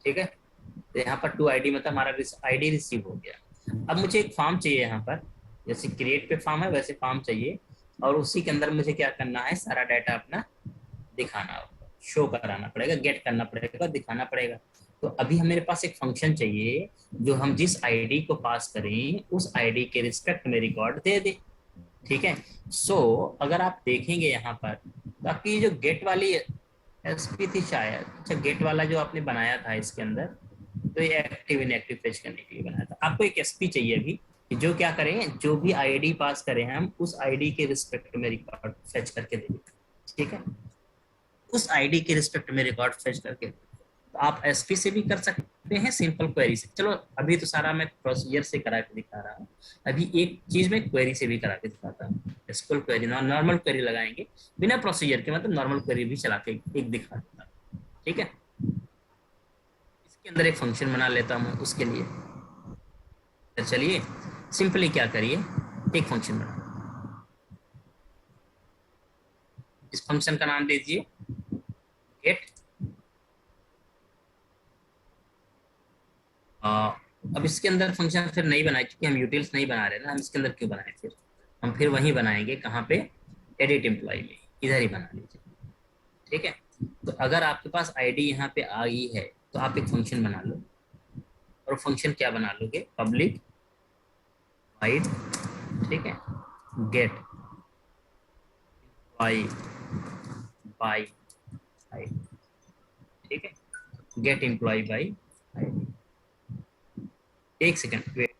ठीक है, तो यहाँ पर 2 आईडी मतलब हमारा आईडी रिसीव हो गया। अब मुझे एक फॉर्म चाहिए यहाँ पर, जैसे क्रिएट पे फॉर्म है वैसे फॉर्म चाहिए, और उसी के अंदर मुझे क्या करना है, सारा डाटा अपना दिखाना होगा, शो कराना पड़ेगा, गेट करना पड़ेगा, दिखाना पड़ेगा। तो अभी हम मेरे पास एक फंक्शन चाहिए जो हम जिस आईडी को पास करें उस आईडी के रिस्पेक्ट में रिकॉर्ड दे दे। ठीक है, सो अगर आप देखेंगे यहाँ पर, तो आपकी जो गेट वाली एसपी थी शायद, अच्छा गेट वाला जो आपने बनाया था इसके अंदर, तो ये एक्टिव इनएक्टिव फेच करने के लिए बनाया था। आपको एक एसपी चाहिए अभी, जो क्या करें, जो भी आईडी पास करें हम उस आईडी के रिस्पेक्ट में रिकॉर्ड फेच करके देंगे। ठीक है, उस आईडी के रिस्पेक्ट में रिकॉर्ड फेच करके। तो आप एसपी से भी कर सकते हैं, सिंपल क्वेरी से। चलो अभी तो सारा मैं प्रोसीजर से करा के दिखा रहा हूँ, अभी एक चीज मैं क्वेरी से भी करा के दिखाता हूँ। एसक्यूएल क्वेरी, नॉर्मल क्वेरी लगाएंगे बिना प्रोसीजर के, मतलब नॉर्मल क्वेरी भी चला के एक दिखा देता हूँ। ठीक है, इसके अंदर एक फंक्शन बना लेता हूँ उसके लिए। तो चलिए सिंपली क्या करिए, एक फंक्शन बना, इस फंक्शन का नाम दीजिए गेट। अब इसके अंदर फंक्शन फिर नहीं बनाए, क्योंकि हम यूटिल्स नहीं बना रहे ना, हम इसके अंदर क्यों बनाए, फिर हम फिर वहीं बनाएंगे, कहाँ पे, एडिट एम्प्लॉय में, इधर ही बना लीजिए। ठीक है, तो अगर आपके पास आईडी यहाँ पे आ गई है तो आप एक फंक्शन बना लो, और फंक्शन क्या बना लोगे, पब्लिक वाइड, ठीक है, गेट एम्प्लॉय बाय आईडी, ठीक है, गेट एम्प्लॉय बाय आईडी। एक सेकंड वेट।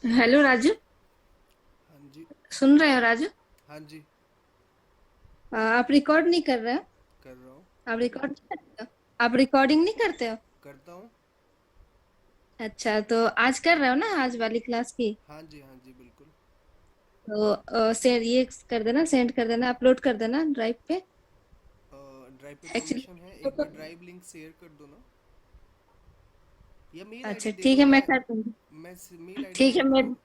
हेलो राजू, हाँ जी। सुन रहे हो राजू? हाँ जी। आप रिकॉर्ड नहीं कर रहे हो? कर रहा हूँ। आप रिकॉर्ड नहीं करते हो? आप रिकॉर्डिंग नहीं करते हो? करता हूँ। अच्छा, तो आज कर रहे हो ना, आज वाली क्लास की? हाँ जी, हाँ जी, बिल्कुल। तो सेंड ये कर देना, सेंड कर देना, अपलोड कर देना ड्राइव पे। ड्राइव पे एक्चुअली परमिशन है, एक बार ड्राइव लिंक शेयर कर दो ना, या मेल अच्छा आईडी दे ठीक दो। है, मैं मैं कर दूंगी। मैं मेल आईडी ठीक है, सेंड मैं, कर,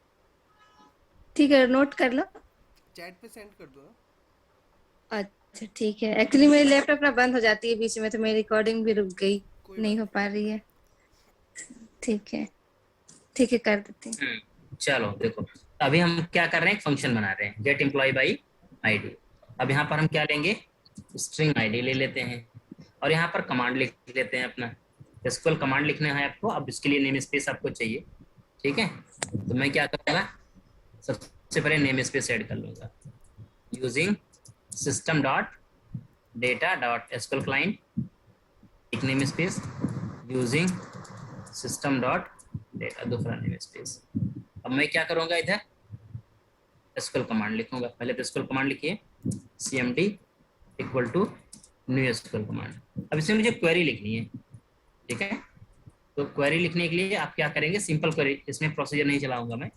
ठीक है, नोट कर लो। चैट पे सेंड कर दो ना। अच्छा ठीक है, एक्चुअली मेरी लैपटॉप ना बंद हो जाती है बीच में, तो मेरी रिकॉर्डिंग भी रुक गई, कोई नहीं बात हो नहीं। पा रही है। ठीक है, ठीक है, कर देती हूँ। चलो देखो, अभी हम क्या कर रहे हैं, फंक्शन बना रहे हैं, गेट एम्प्लॉय बाई आईडी। अब यहाँ पर हम क्या लेंगे, स्ट्रिंग आईडी ले लेते हैं, और यहाँ पर कमांड लिख लेते हैं अपना, एसक्यूएल कमांड लिखना है आपको। अब इसके लिए नेम स्पेस आपको चाहिए, ठीक है, तो मैं क्या करूँगा, सबसे पहले नेम स्पेस ऐड कर लूँगा, using system dot data dot SQL client, एक namespace, using system dot data, दूसरा नेम स्पेस। अब मैं क्या करूँगा, इधर एसक्यूएल कमांड लिखूंगा, पहले तो एसक्यूएल कमांड लिखिए, cmd equal to new SQL command. अब इसमें मुझे क्वेरी लिखनी है, ठीक है। तो क्वेरी लिखने के लिए आप क्या करेंगे, सिंपल क्वेरी, इसमें प्रोसीजर नहीं चलाऊंगा मैं,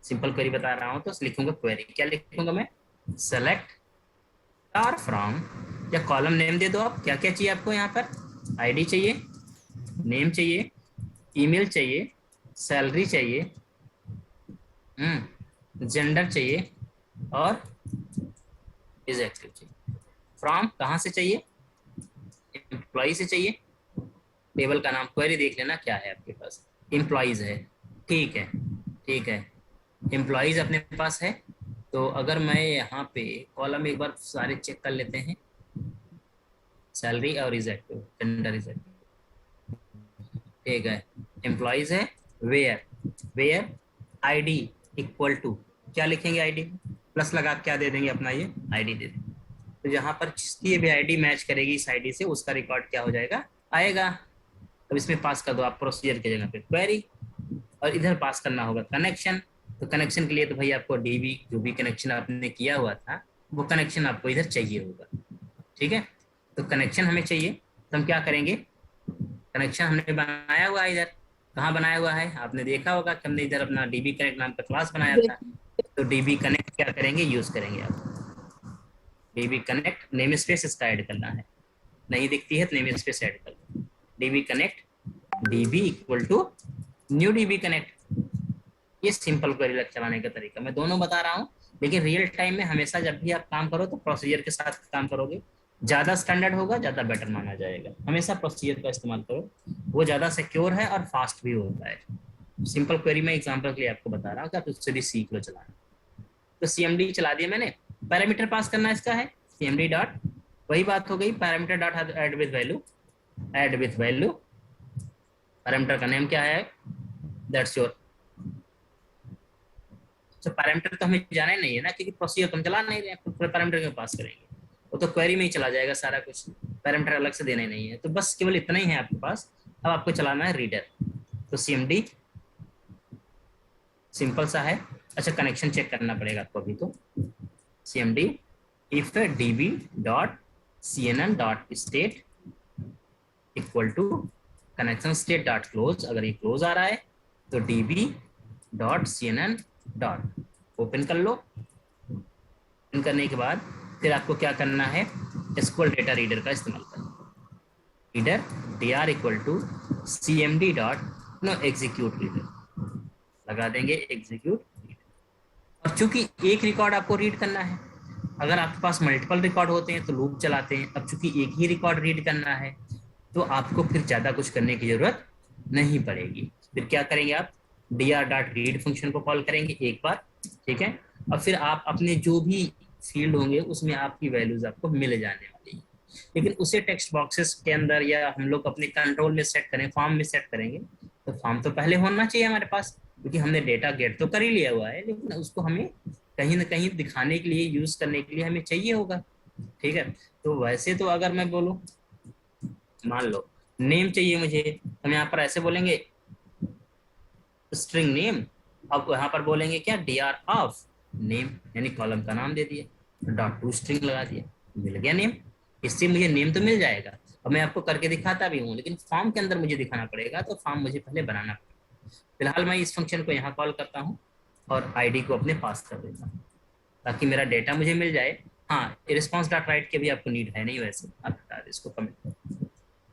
सिंपल क्वेरी बता रहा हूँ। तो लिखूंगा क्वेरी, क्या लिखूंगा मैं, सेलेक्ट स्टार फ्रॉम, या कॉलम नेम दे दो आप, क्या क्या चाहिए आपको यहाँ पर, आईडी चाहिए, नेम चाहिए, ईमेल चाहिए, सैलरी चाहिए, जेंडर चाहिए, और इज एक्टिव चाहिए। फ्रॉम कहाँ से चाहिए, एम्प्लॉय से चाहिए, टेबल का नाम क्वेरी देख लेना क्या है आपके पास, एम्प्लॉयज है, ठीक है, ठीक है, एम्प्लॉयज अपने पास है। तो अगर मैं यहाँ पे कॉलम एक बार सारे चेक कर लेते हैं, सैलरी और is active, gender is active, ठीक है, एम्प्लॉयज है, where, where ID equal to, क्या लिखेंगे आईडी, प्लस लगा क्या दे देंगे अपना, ये आईडी दे देंगे। तो जहाँ पर जिसकी भी आईडी मैच करेगी इस आईडी से, उसका रिकॉर्ड क्या हो जाएगा, आएगा। अब इसमें पास कर दो आप प्रोसीजर की जगह पे क्वेरी, और इधर पास करना होगा कनेक्शन। तो कनेक्शन के लिए तो भाई आपको डीबी, जो भी कनेक्शन आपने किया हुआ था वो कनेक्शन आपको इधर चाहिए होगा, ठीक है। तो कनेक्शन हमें चाहिए, तो हम क्या करेंगे, कनेक्शन हमने बनाया हुआ है इधर, कहाँ बनाया हुआ है आपने देखा होगा कि हमने इधर अपना डीबी कनेक्ट नाम का क्लास बनाया था। तो डीबी कनेक्ट क्या करेंगे, यूज करेंगे आप, डीबी कनेक्ट नेम स्पेस इसका ऐड करना है, नहीं दिखती है तो नेम स्पेस ऐड कर दो, DB connect DB equal to new DB connect. ये सिंपल क्वेरी चलाने का तरीका मैं दोनों बता रहा हूँ, लेकिन रियल टाइम में हमेशा जब भी आप काम करो तो प्रोसीजर के साथ काम करोगे, ज्यादा स्टैंडर्ड होगा, ज्यादा बेटर माना जाएगा। हमेशा प्रोसीजर का इस्तेमाल करो, वो ज्यादा सिक्योर है और फास्ट भी होता है। सिंपल क्वेरी में एग्जांपल के लिए आपको बता रहा हूँ कि आप उससे भी सीख लो चलाना। तो सीएमडी चला दिया मैंने, पैरामीटर पास करना इसका है सीएमडी डॉट, वही बात हो गई, parameter dot add with value, add with value, parameter का नेम क्या है, दैट्स योर। तो पैरामीटर तो हमें जाना ही नहीं है ना, क्योंकि प्रोसीजर तो हम चला नहीं रहे, पूरे पैरामीटर के पास करेंगे, वो तो क्वेरी में ही चला जाएगा सारा कुछ, पैरामीटर अलग से देना ही नहीं है। तो बस केवल इतना ही है आपके पास। अब आपको चलाना है रीडर, तो सीएमडी सिंपल सा है। अच्छा कनेक्शन चेक करना पड़ेगा आपको अभी, तो CMD if DB dot cnn dot state equal to connection state dot close, अगर ये क्लोज आ रहा है तो db dot cnn dot open कर लो। ओपन करने के बाद फिर आपको क्या करना है, एसक्यूएल डेटा रीडर का इस्तेमाल करना, reader dr equal to cmd dot no execute reader, लगा देंगे एग्जीक्यूट रीडर। और चूंकि एक रिकॉर्ड आपको रीड करना है, अगर आपके पास मल्टीपल रिकॉर्ड होते हैं तो लूप चलाते हैं, अब चूंकि एक ही रिकॉर्ड रीड करना है तो आपको फिर ज्यादा कुछ करने की जरूरत नहीं पड़ेगी। फिर क्या करेंगे आप, dr डॉट रीड फंक्शन को कॉल करेंगे एक बार, ठीक है, और फिर आप अपने जो भी फील्ड होंगे उसमें आपकी वैल्यूज आपको मिल जाने वाली है। लेकिन उसे टेक्स्ट बॉक्सेस के अंदर या हम लोग अपने कंट्रोल में सेट करें, फॉर्म में सेट करेंगे, तो फॉर्म तो पहले होना चाहिए हमारे पास, क्योंकि हमने डेटा गेट तो कर ही लिया हुआ है, लेकिन उसको हमें कहीं ना कहीं दिखाने के लिए, यूज करने के लिए हमें चाहिए होगा, ठीक है। तो वैसे तो अगर मैं बोलूँ, मान लो नेम चाहिए मुझे, हम यहाँ पर ऐसे बोलेंगे स्ट्रिंग नेम, अब यहाँ पर बोलेंगे क्या, dr ऑफ नेम, यानी कॉलम का नाम दे दिया, डॉट टू स्ट्रिंग लगा दिया, मिल गया नेम। इससे मुझे नेम तो मिल जाएगा, और मैं आपको करके दिखाता भी हूँ, लेकिन फॉर्म के अंदर मुझे दिखाना पड़ेगा, तो फॉर्म मुझे पहले बनाना पड़ेगा। फिलहाल मैं इस फंक्शन को यहाँ कॉल करता हूँ और आईडी को अपने पास कर देता हूँ, ताकि मेरा डेटा मुझे मिल जाए। हाँ, रिस्पॉन्स डॉट राइट के भी आपको नीड है नहीं, वैसे आप बता दें इसको कमेंट,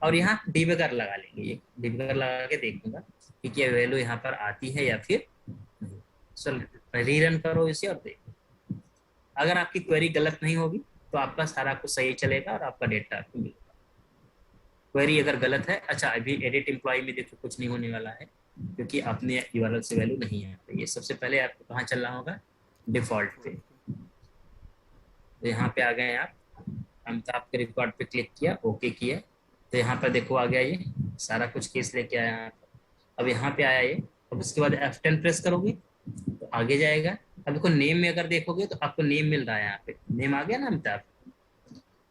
और यहाँ डिबगर लगा लेंगे, ये डिबगर लगा के देखूंगा कि क्या वैल्यू यहाँ पर आती है या फिर नहीं। चल रीरन करो इसे और देखो, अगर आपकी क्वेरी गलत नहीं होगी तो आपका सारा कुछ सही चलेगा और आपका डेटा आपको मिलेगा। क्वेरी अगर गलत है, अच्छा अभी एडिट एम्प्लॉय में देखो कुछ नहीं होने वाला है, क्योंकि आपने यूआरएल से वैल्यू नहीं है। तो ये सबसे पहले आपको कहाँ चलना होगा, डिफॉल्ट पे। तो यहाँ पे आ गए आप, अमिताभ के रिकॉर्ड पे क्लिक किया, ओके किया, तो यहाँ पर देखो आ गया ये सारा कुछ केस लेके आया यहाँ पर। अब यहाँ पे आया ये, अब उसके बाद F10 प्रेस करोगे तो आगे जाएगा। अब देखो नेम में अगर देखोगे तो आपको नेम मिल रहा है, यहाँ पे नेम आ गया ना अमिताभ।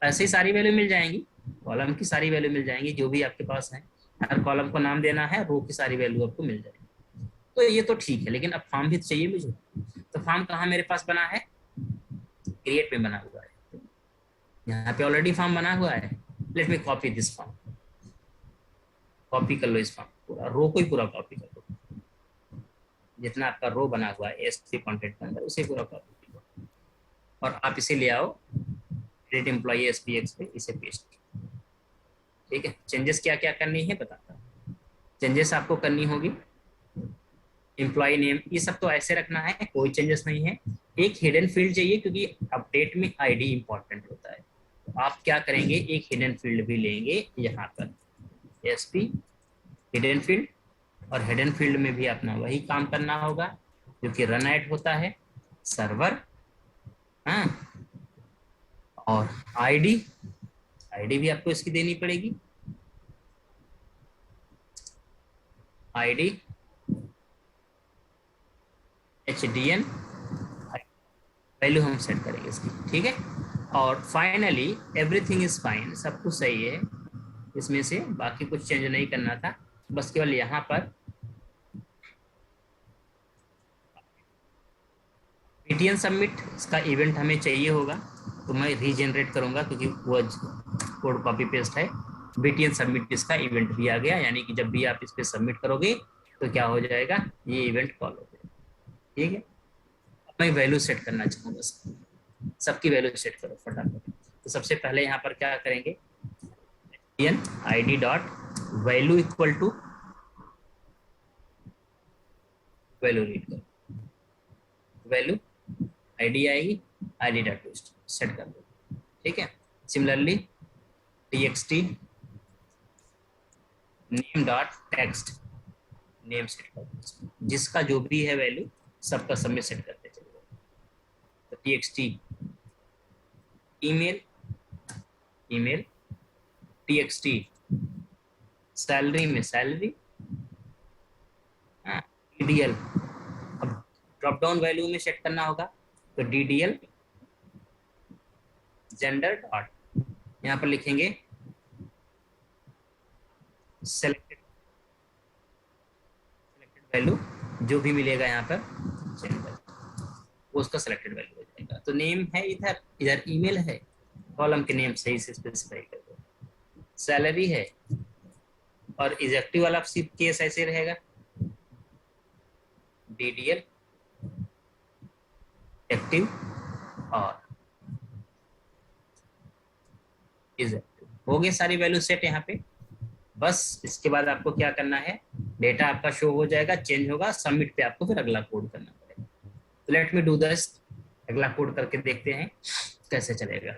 ऐसे ही सारी वैल्यू मिल जाएंगी, कॉलम की सारी वैल्यू मिल जाएंगी जो भी आपके पास है, हर कॉलम को नाम देना है, रो की सारी वैल्यू आपको मिल जाएगी। तो ये तो ठीक है, लेकिन अब फॉर्म भी चाहिए मुझे। तो फॉर्म कहाँ मेरे पास बना है, क्रिएट में बना हुआ है, यहाँ पे ऑलरेडी फॉर्म बना हुआ है, let me copy this form, copy कर लो इस फॉर्म, पूरा रो को ही पूरा कॉपी कर लो, जितना आपका रो बना हुआ है एसपी कंटेंट के अंदर उसे पूरा कॉपी कर लो और आप इसे ले आओ एडिट एम्प्लॉई एसपीएक्स पे, इसे पेस्ट। ठीक है, चेंजेस क्या क्या करनी है बताता हूँ। चेंजेस आपको करनी होगी एम्प्लॉय नेम, ये सब तो ऐसे रखना है, कोई चेंजेस नहीं है। एक हिडन फील्ड चाहिए क्योंकि अपडेट में आईडी इंपॉर्टेंट होता है, तो आप क्या करेंगे, एक हिडन फील्ड भी लेंगे यहाँ पर एसपी हिडन फील्ड, और हिडन फील्ड में भी अपना वही काम करना होगा जो कि रन एट होता है सर्वर। हाँ, और आईडी भी आपको इसकी देनी पड़ेगी, आईडी HDN वैल्यू हम सेट करेंगे इसकी। ठीक है, और फाइनली एवरीथिंग इज फाइन, सब कुछ सही है इसमें से, बाकी कुछ चेंज नहीं करना था, बस केवल यहाँ पर BTN सबमिट इसका इवेंट हमें चाहिए होगा, तो मैं रीजनरेट करूंगा क्योंकि वो कोड कॉपी पेस्ट है। BTN सबमिट इसका इवेंट भी आ गया, यानी कि जब भी आप इस पर सबमिट करोगे तो क्या हो जाएगा, ये इवेंट कॉल हो जाएगा। ठीक है, अब मैं वैल्यू सेट करना चाहूँगा, सबकी वैल्यू सेट करो फटाफट। तो सबसे पहले यहाँ पर क्या करेंगे, id dot value equal to value read करो, वैल्यू आईडी आएगी, id डॉट पोस्ट सेट कर दो। ठीक है, similarly txt name dot text name set कर दो, जिसका जो भी है वैल्यू सबका सब में सेट करते चलो। तो txt ईमेल txt सैलरी में सैलरी, DDL अब ड्रॉप डाउन वैल्यू में सेट करना होगा, तो DDL जेंडर डॉट यहाँ पर लिखेंगे सेलेक्टेड वैल्यू, जो भी मिलेगा यहाँ पर जेंडर वो उसका सेलेक्टेड वैल्यू हो जाएगा। तो नेम है इधर ईमेल है, कॉलम के नेम सही से स्पेसिफाई कर दो, सैलरी है, और इजेक्टिव वाला सिर्फ केस ऐसे रहेगा DDL एक्टिव और इजेक्टिव। हो गए सारी वैल्यू सेट यहाँ पे। बस इसके बाद आपको क्या करना है, डेटा आपका शो हो जाएगा, चेंज होगा, सबमिट पे आपको फिर अगला कोड करना पड़ेगा। तो लेट मी डू दिस, अगला कोड करके देखते हैं कैसे चलेगा।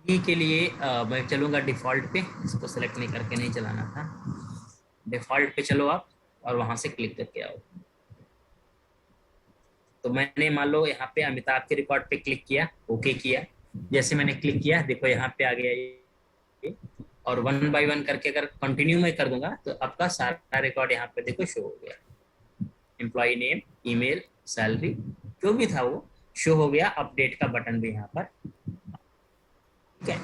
अभी के लिए मैं चलूंगा डिफॉल्ट पे, इसको सेलेक्ट नहीं करके नहीं चलाना था, डिफॉल्ट पे चलो आप और वहां से क्लिक करके आओ। तो मैंने मान लो यहाँ पे अमिताभ के रिकॉर्ड पे क्लिक किया, ओके किया, जैसे मैंने क्लिक किया देखो यहाँ पे आ गया ये, और 1 बाय 1 करके अगर कंटिन्यू मैं कर दूंगा तो आपका सारा रिकॉर्ड यहाँ पे देखो शो हो गया, एम्प्लॉय नेम, ईमेल, सैलरी जो भी था वो शो हो गया, अपडेट का बटन भी यहाँ पर। ठीक है,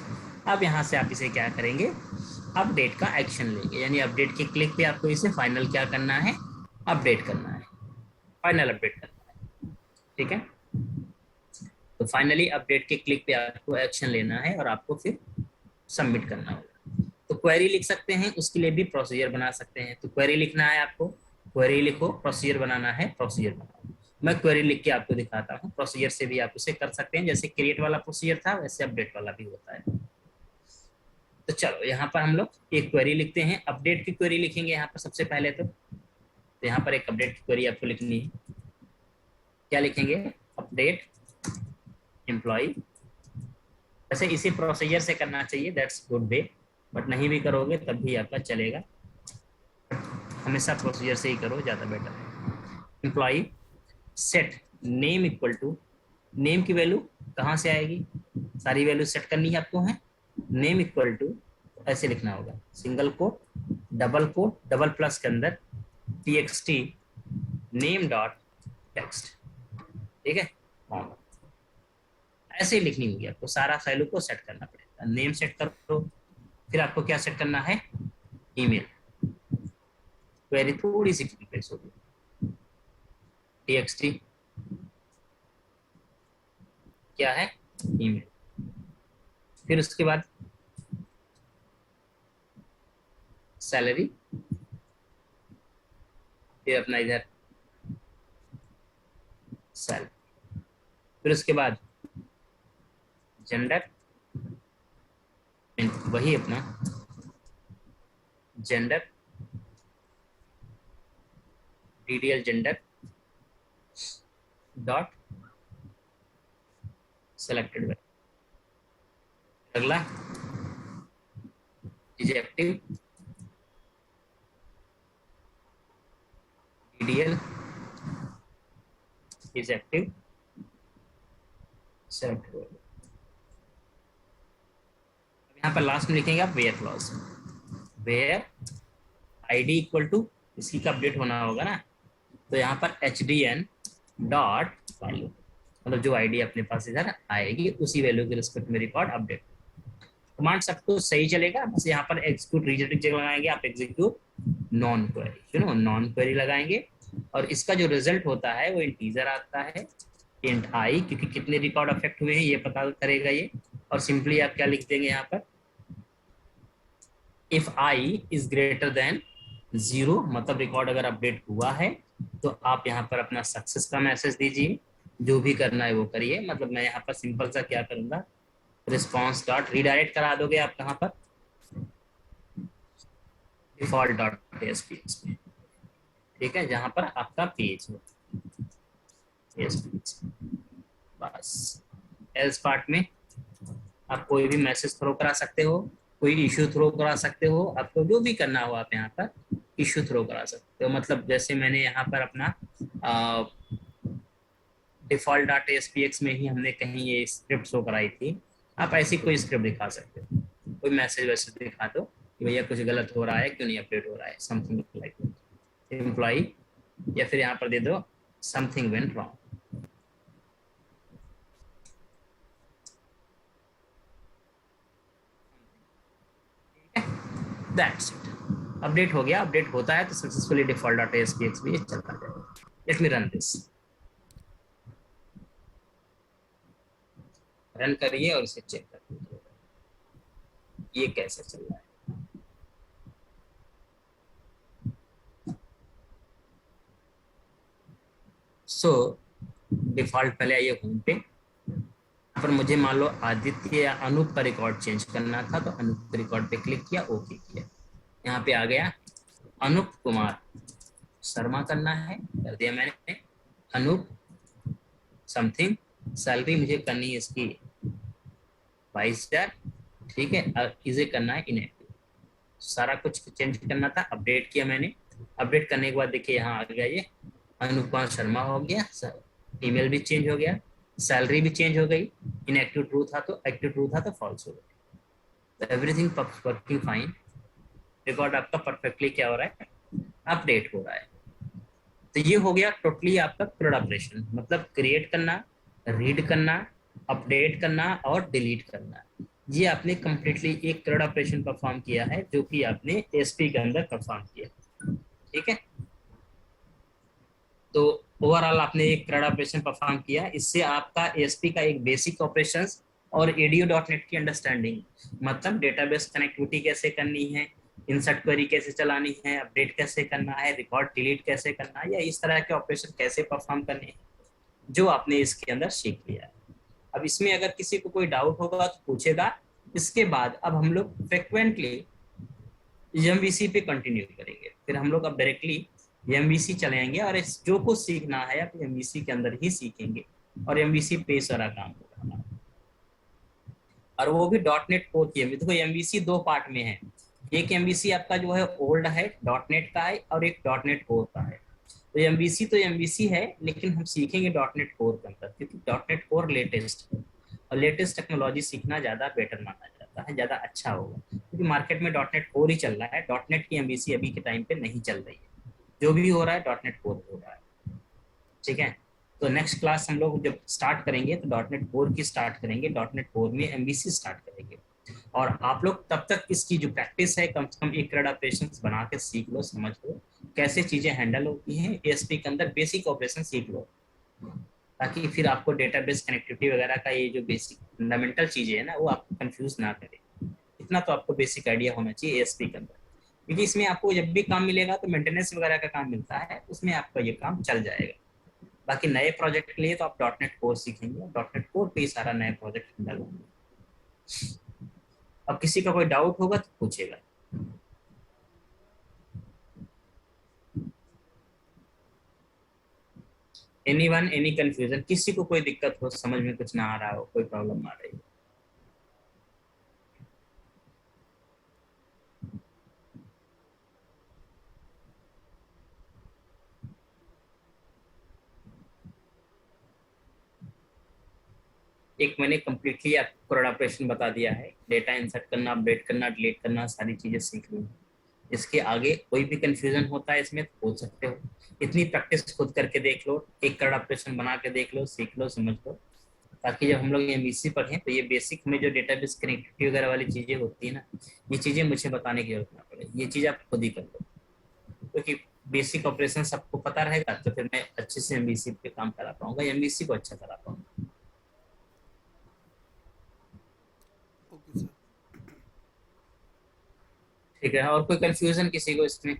अब यहाँ से आप इसे क्या करेंगे, अपडेट का एक्शन लेंगे, यानी अपडेट के क्लिक पे आपको इसे फाइनल क्या करना है, अपडेट करना है, फाइनल अपडेट करना है। ठीक है, तो फाइनली अपडेट के क्लिक पे आपको एक्शन लेना है और आपको फिर सबमिट करना होगा। तो क्वेरी लिख सकते हैं, उसके लिए भी प्रोसीजर बना सकते हैं। तो क्वेरी लिखना है आपको, क्वेरी लिखो, प्रोसीजर बनाना है, प्रोसीजर बनाओ। मैं क्वेरी लिख के आपको दिखाता हूँ, प्रोसीजर से भी आप उसे कर सकते हैं, जैसे क्रिएट वाला प्रोसीजर था वैसे अपडेट वाला भी होता है। तो चलो यहाँ पर हम लोग एक क्वेरी लिखते हैं, अपडेट की क्वेरी लिखेंगे यहाँ पर सबसे पहले। तो यहाँ पर एक अपडेट की क्वेरी आपको लिखनी है, क्या लिखेंगे, अपडेट एम्प्लॉय। वैसे इसी प्रोसीजर से करना चाहिए, दैट्स गुड वे, बट नहीं भी करोगे तब भी आपका चलेगा, हमेशा प्रोसीजर से ही करो, ज़्यादा बेटर है। Employee set name equal to, name की वैल्यू कहाँ से आएगी, सारी वैल्यू सेट करनी है आपको, है नेम इक्वल टू ऐसे लिखना होगा, सिंगल कोट, डबल प्लस के अंदर txt नेम डॉट टेक्स्ट। ठीक है, ऐसे ही लिखनी होगी आपको, सारा वैल्यू को सेट करना पड़ेगा। नेम सेट करो, फिर आपको क्या सेट करना है, ईमेल, क्वेरी थोड़ी सी कॉम्प्लेक्स होगी, txt क्या है, ईमेल। फिर उसके बाद सैलरी, फिर अपना इधर सैलरी, फिर उसके बाद जेंडर, वही अपना gender, DDL gender dot selected. अगला is active, DDL is active selected. यहाँ पर लास्ट में लिखेंगे आप where clause, where ID equal to, इसी का अपडेट होना होगा ना, तो यहाँ पर HDN डॉट वैल्यू, मतलब जो आईडी अपने पास इधर आएगी उसी वैल्यू के रिस्पेक्ट में रिकॉर्ड अपडेट। कमांड सबको सही चलेगा, बस यहाँ पर एग्जीक्यूट रिजेक्ट जगह लगाएंगे आप, execute non query, non query लगाएंगे, और इसका जो रिजल्ट होता है वो इंटीजर आता है, इंट आई, क्योंकि कितने रिकॉर्ड अफेक्ट हुए हैं ये पता करेगा ये। और सिंपली आप क्या लिख देंगे यहाँ पर, if I is greater than 0, मतलब रिकॉर्ड अगर अपडेट हुआ है तो आप यहाँ पर अपना सक्सेस का मैसेज दीजिए, जो भी करना है वो करिए। मतलब मैं यहाँ पर सिंपल सा क्या करूंगा, रिस्पॉन्स डॉट रीडायरेक्ट करा दोगे आप कहाँ पर, डिफॉल्ट डॉट एसपीएक्स में, ठीक है, जहां पर आपका पेज हो बस। एल्स पार्ट में आप कोई भी मैसेज थ्रो करा सकते हो, कोई इश्यू थ्रो करा सकते हो, आपको जो भी करना हो आप यहाँ पर इश्यू थ्रो करा सकते हो। मतलब जैसे मैंने यहाँ पर अपना डिफॉल्ट डॉट एसपीएक्स में ही हमने कहीं ये स्क्रिप्ट शो कराई थी, आप ऐसी कोई स्क्रिप्ट दिखा सकते हो, कोई मैसेज वैसेज दिखा दो कि भैया कुछ गलत हो रहा है, क्यों नहीं अपडेट हो रहा है, समथिंग लाइक एम्प्लॉई, या फिर यहाँ पर दे दो something went wrong. That's it, update हो गया। अपडेट होता है तो सक्सेसफुली डिफॉल्ट डॉट एसपीएक्स भी चलता जाएगा। Let me run this, run करिए और इसे चेक कर लीजिए ये कैसे चल रहा है। सो डिफॉल्ट पहले आइए होम पे, पर मुझे मान लो आदित्य या अनूप का रिकॉर्ड चेंज करना था, तो अनूप के रिकॉर्ड पे क्लिक किया, ओके किया, यहाँ पे आ गया अनूप कुमार शर्मा करना है, कर दिया मैंने, अनूप समथिंग, सैलरी मुझे करनी है इसकी 22,000, ठीक है, और इसे करना है इनएक्टिव, सारा कुछ चेंज करना था, अपडेट किया मैंने। अपडेट करने के बाद देखिए यहाँ आ गया ये अनूप कुमार शर्मा हो गया, ईमेल भी चेंज हो गया, सैलरी भी चेंज हो गई, इनएक्टिव ट्रू था तो एक्टिव ट्रू था तो फॉल्स हो गया, तो एवरीथिंग वर्किंग फाइन, रिकॉर्ड आपका परफेक्टली क्या हो रहा है, अपडेट हो रहा है। तो ये हो गया टोटली आपका CRUD ऑपरेशन, मतलब क्रिएट करना, रीड करना, अपडेट करना और डिलीट करना। ये आपने कंप्लीटली एक CRUD ऑपरेशन परफॉर्म किया है, जो कि आपने एसपी के अंदर परफॉर्म किया, ठीक है। तो ओवरऑल आपने एक CRUD ऑपरेशन परफॉर्म किया, इससे आपका एएसपी का एक बेसिक ऑपरेशंस और ADO.NET की अंडरस्टैंडिंग, मतलब डेटाबेस कनेक्टिविटी कैसे करनी है, इंसर्ट क्वेरी कैसे चलानी है, अपडेट कैसे करना है, रिकॉर्ड डिलीट कैसे करना है, या इस तरह के ऑपरेशन कैसे परफॉर्म करने हैं, जो आपने इसके अंदर सीख लिया है। अब इसमें अगर किसी को कोई डाउट होगा तो पूछेगा। इसके बाद अब हम लोग फ्रिक्वेंटली MVC पे कंटिन्यू करेंगे, फिर हम लोग अब डायरेक्टली MVC चलेंगे, और इस जो कुछ सीखना है आप MVC के अंदर ही सीखेंगे, और MVC पे सारा काम होगा, और वो भी .NET कोर की। देखो MVC दो पार्ट में है, एक MVC आपका जो है ओल्ड है .NET का है, और एक .NET कोर का है। तो MVC है, लेकिन हम सीखेंगे .NET कोर के अंदर, क्योंकि .NEट कोर लेटेस्ट है, और लेटेस्ट टेक्नोलॉजी सीखना ज़्यादा बेटर माना जाता है, ज़्यादा अच्छा होगा, क्योंकि मार्केट में .NEट कोर ही चल रहा है, .NEट की MVC अभी के टाइम पे नहीं चल रही है, जो भी हो रहा है .NEट कोर हो रहा है, ठीक है। तो नेक्स्ट क्लास हम लोग जब स्टार्ट करेंगे तो .NEट कोर की स्टार्ट करेंगे, .NEट कोर में MVC स्टार्ट करेंगे, और आप लोग तब तक इसकी जो प्रैक्टिस है कम से कम एक CRUD ऑपरेशंस बना के सीख लो, समझ लो कैसे चीजें हैंडल होती हैं, ASP के अंदर बेसिक ऑपरेशन सीख लो, ताकि फिर आपको डेटाबेस कनेक्टिविटी वगैरह का ये जो बेसिक फंडामेंटल चीजें है ना वो आपको कंफ्यूज ना करे, इतना तो आपको बेसिक आइडिया होना चाहिए एएसपी के अंदर, क्योंकि इसमें आपको जब भी काम मिलेगा तो मेंटेनेंस वगैरह का काम मिलता है, उसमें आपका ये काम चल जाएगा। बाकी नए प्रोजेक्ट के लिए तो आप डॉटनेट कोर सीखेंगे, डॉटनेट कोर पे ही सारा नए प्रोजेक्ट हैंडल होंगे। अब किसी का कोई डाउट होगा तो पूछेगा। एनीवन एनी कंफ्यूजन, किसी को कोई दिक्कत हो, समझ में कुछ ना आ रहा हो, कोई प्रॉब्लम आ रही हो? एक मैंने कम्प्लीटली आपको कोड ऑपरेशन बता दिया है, डेटा इंसर्ट करना, अपडेट करना, डिलीट करना, सारी चीजें सीख ली। इसके आगे कोई भी कंफ्यूजन होता है इसमें तो पूछ सकते हो, इतनी प्रैक्टिस खुद करके देख लो, एक कोड ऑपरेशन बना के देख लो, सीख लो, समझ लो, ताकि जब हम लोग एमबीसी पढ़ें तो ये बेसिक में जो डेटाबेस कनेक्टिविटी वगैरह वाली चीजें होती है ना, ये चीजें मुझे बताने की जरूरत ना पड़े, ये चीज आप खुद ही कर लो, क्योंकि बेसिक ऑपरेशन सबको पता रहेगा तो फिर मैं अच्छे से एमबीसी पे काम करा पाऊंगा, एमबीसी को अच्छा करा पाऊंगा। Okay sir. ठीक है, और कोई कंफ्यूजन किसी को इसमें?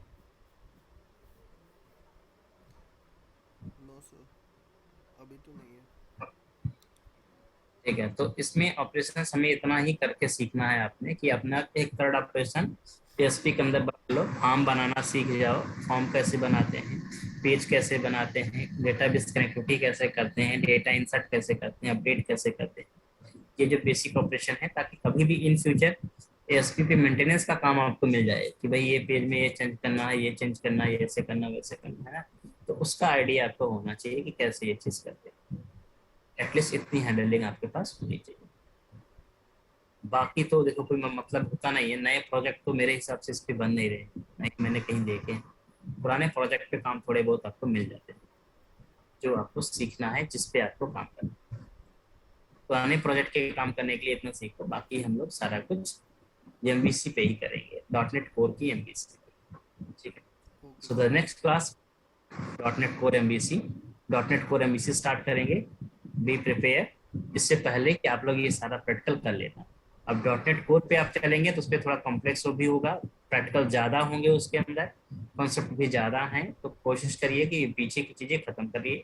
नो सर, अभी तो नहीं है। ठीक है, तो इसमें ऑपरेशन हमें इतना ही करके सीखना है आपने कि अपना एक थर्ड ऑपरेशन पीएचपी के अंदर बना लो, फॉर्म बनाना सीख जाओ, फॉर्म कैसे बनाते हैं, पेज कैसे बनाते हैं, डेटाबेस कनेक्टिविटी कैसे करते हैं, डेटा इंसर्ट कैसे करते हैं, अपडेट कैसे करते हैं, ये जो बेसिक ऑपरेशन है, ताकि कभी भी इन फ्यूचर एएसपी पे मेंटेनेंस का काम आपको मिल जाए कि भाई ये पेज में ये चेंज करना है, ये चेंज करना है, ये ऐसे करना, वैसे करना है ना, तो उसका आइडिया आपको होना चाहिए कि कैसे ये चीज करते हैं, एटलीस्ट इतनी हैंडलिंग आपके पास होनी चाहिए। बाकी तो देखो कोई मतलब होता नहीं है, नए प्रोजेक्ट तो मेरे हिसाब से इस पे बन नहीं रहे, नहीं मैंने कहीं देखे हैं, पुराने प्रोजेक्ट पे काम थोड़े बहुत आपको मिल जाते हैं, जो आपको सीखना है, जिस पे आपको काम करना है। पुराने प्रोजेक्ट के काम करने के लिए इतना सीखो, बाकी हम लोग सारा कुछ एमबीसी पे ही करेंगे, डॉटनेट कोर की एमबीसी। ठीक है, okay so sir. The next class dot net core MBC, dot net core MBC start करेंगे। बी प्रिपेयर, इससे पहले कि आप लोग ये सारा प्रैक्टिकल कर लेना। अब डॉटनेट कोर पे आप चलेंगे तो उस पर थोड़ा कॉम्प्लेक्स भी होगा, प्रैक्टिकल ज्यादा होंगे उसके अंदर, कॉन्सेप्ट भी ज्यादा हैं, तो कोशिश करिए कि पीछे की चीजें खत्म करिए,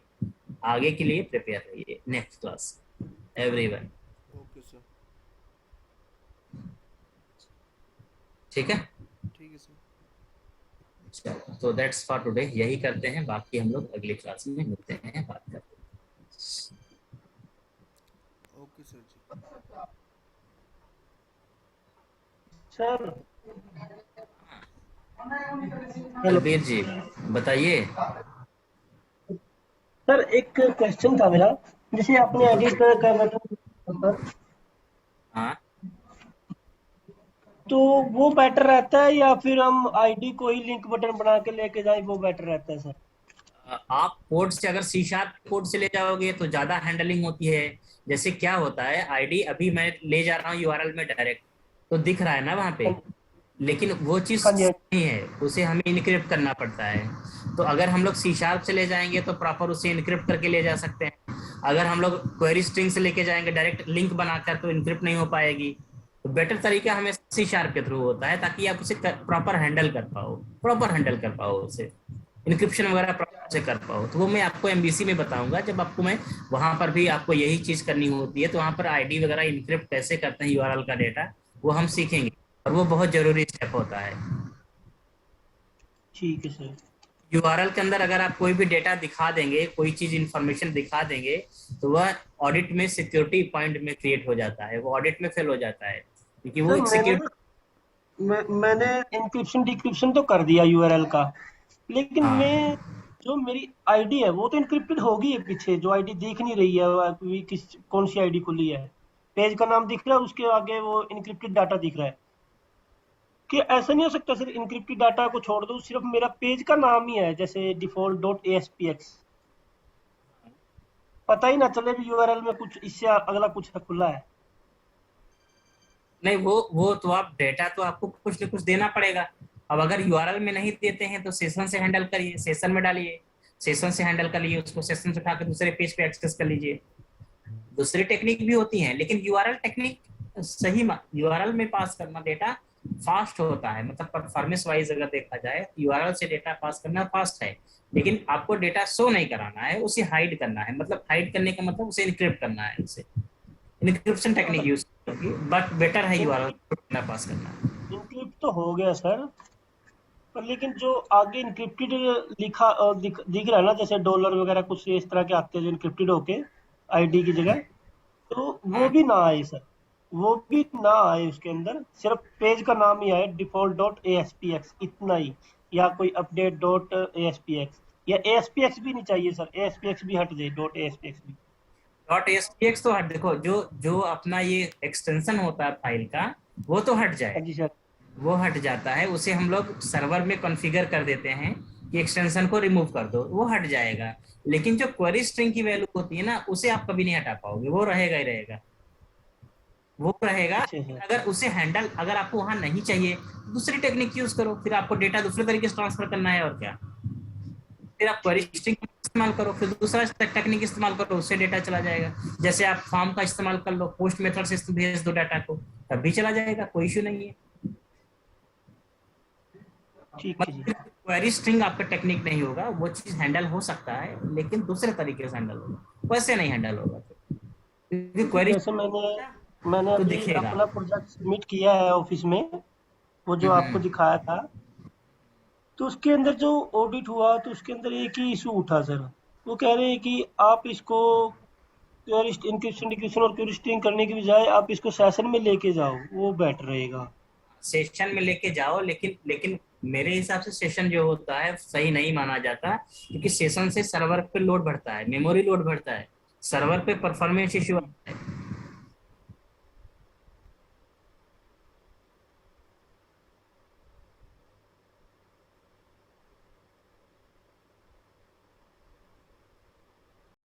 आगे के लिए प्रिपेयर रहिए। Next class everyone, okay sir. ठीक है? ठीक है सर। चलो, तो दैट्स फॉर टुडे, यही करते हैं, बाकी हम लोग अगली क्लास में मिलते हैं, बात करते हैं। ओके सर जी। सर हेलो बलबीर जी बताइए। सर, एक क्वेश्चन था मेरा। जैसे आपने एडिट कर रहे थे हाँ, तो वो बेटर रहता है या फिर हम आईडी को ही लिंक बटन बना के लेके जाए, वो बेटर रहता है सर? आप कोड से अगर सी शार्प कोड से ले जाओगे तो ज्यादा हैंडलिंग होती है। जैसे क्या होता है, आईडी अभी मैं ले जा रहा हूँ यूआरएल में डायरेक्ट, तो दिख रहा है ना वहां पे, लेकिन वो चीज हाँ जी, हाँ नहीं है, उसे हमें इनक्रिप्ट करना पड़ता है। तो अगर हम लोग सी शार्प से ले जाएंगे तो प्रॉपर उसे इनक्रिप्ट करके ले जा सकते हैं। अगर हम लोग क्वेरी स्ट्रिंग से लेके जाएंगे डायरेक्ट लिंक बनाकर, तो इनक्रिप्ट नहीं हो पाएगी। तो बेटर तरीका हमें सी शार्प के थ्रू होता है, ताकि आप उसे प्रॉपर हैंडल कर पाओ, प्रॉपर हैंडल कर पाओ उसे, इनक्रिप्शन वगैरह प्रॉपर से कर पाओ। तो वो मैं आपको एमबीसी में बताऊंगा, जब आपको मैं वहां पर भी आपको यही चीज करनी होती है, तो वहां पर आईडी वगैरह इनक्रिप्ट कैसे करते हैं यूआरएल का डेटा, वो हम सीखेंगे, और वो बहुत जरूरी स्टेप होता है। ठीक है सर। यूआरएल के अंदर अगर आप कोई भी डेटा दिखा देंगे, कोई चीज इंफॉर्मेशन दिखा देंगे, तो वह ऑडिट में सिक्योरिटी पॉइंट में क्रिएट हो जाता है, वो ऑडिट में फेल हो जाता है, क्योंकि वो सर एक मैंने सिक्योरिटी। मैंने इंक्रिप्शन डिक्रिप्शन तो कर दिया यूआरएल का, लेकिन हाँ, मैं जो मेरी आईडी है वो तो इंक्रिप्टेड होगी है। पीछे जो आईडी दिख नहीं रही है वो किस कौन सी आईडी खुली है, पेज का नाम दिख रहा है, उसके आगे वो इंक्रिप्टेड डाटा दिख रहा है। कि ऐसा नहीं हो सकता सर, इंक्रिप्टेड डाटा को छोड़ दो, सिर्फ मेरा पेज का नाम ही है जैसे डिफॉल्ट डॉट एएसपीएक्स, पता ही ना चले भी यूआरएल में कुछ इससे अगला कुछ खुला है। नहीं वो तो आप डेटा तो आपको कुछ न कुछ देना पड़ेगा। अब अगर यूआरएल में नहीं देते हैं तो सेशन से हैंडल करिए, सेशन में डालिए, सेशन से हैंडल कर लीजिए उसको, सेशन से उठा के दूसरे पेज पे एक्सेस कर लीजिए। दूसरी टेक्निक भी होती हैं, लेकिन यूआरएल टेक्निक सही यूआरएल में पास करना डेटा फास्ट होता है, मतलब परफॉर्मेंस वाइज अगर देखा जाए यूआरएल से डेटा पास करना फास्ट है, लेकिन आपको डेटा शो नहीं कराना है, उसे हाइड करना है। मतलब हाइड करने का मतलब उसे इनक्रिप्ट करना है, उसे इनक्रिप्शन टेक्निक यूज होगी, बट बेटर है यूआरएल डेटा पास करना। इनक्रिप्ट तो हो गया सर, पर लेकिन जो आगे इनक्रिप्टेड दिख रहा है ना, जैसे डॉलर वगैरह कुछ इस तरह के आते हैं जो इनक्रिप्टेड होके आईडी की जगह, तो वो हाँ, भी ना आए सर, वो भी ना आए उसके अंदर, सिर्फ पेज का नाम ही आए डिफॉल्ट डॉट ASPX इतना ही, या कोई अपडेट डॉट ASPX, या ASPX भी नहीं चाहिए सर, ASPX भी हट जाए, डॉट ASPX भी। डॉट एसपीएक्स तो हट, देखो जो जो अपना ये एक्सटेंशन होता है फाइल का, वो तो हट जाए, हाँ जी सर। वो हट जाता है, उसे हम लोग सर्वर में कॉन्फ़िगर कर देते हैं कि एक्सटेंशन को रिमूव कर दो, वो हट जाएगा। लेकिन जो क्वेरी स्ट्रिंग की वैल्यू होती है ना, उसे आप कभी नहीं हटा पाओगे, वो रहेगा ही रहेगा, वो रहेगा। अच्छा सर। अगर उसे हैंडल, अगर आपको वहां नहीं चाहिए तो दूसरी टेक्निक यूज करो, फिर आपको डेटा दूसरे तरीके से ट्रांसफर करना है और क्या, फिर आप क्वेरी स्ट्रिंग इस्तेमाल करो, फिर दूसरा टेक्निक इस्तेमाल करो, उससे डेटा चला जाएगा। जैसे आप फॉर्म का इस्तेमाल कर लो, पोस्ट मेथड से भेज दो डाटा को, तब भी चला जाएगा, कोई इशू नहीं है। ठीक है जी। मतलब क्वेरी स्ट्रिंग आपका टेक्निक नहीं होगा, वो चीज हैंडल हो सकता है लेकिन दूसरे तरीके से हैंडल होगा, वैसे नहीं हैंडल होगा, क्योंकि क्वेरी जैसे मैंने तो अभी दिखेगा। अपना प्रोजेक्ट सबमिट किया है ऑफिस में, वो जो आपको दिखाया था, तो उसके अंदर जो ऑडिट हुआ तो उसके अंदर एक ही इशू उठा सर। वो कह रहे हैं कि आप इसको क्वेरी इंक्रिप्शन डिक्रिप्शन और क्वेरी स्ट्रिंग करने की बजाय आप इसको सेशन में लेके जाओ, वो बेटर रहेगा। सेशन में लेके जाओ, लेकिन लेकिन मेरे हिसाब से सेशन जो होता है सही नहीं माना जाता, क्योंकि सेशन से सर्वर पे लोड बढ़ता है, मेमोरी लोड बढ़ता है, सर्वर पे परफॉर्मेंस इश्यू आता है।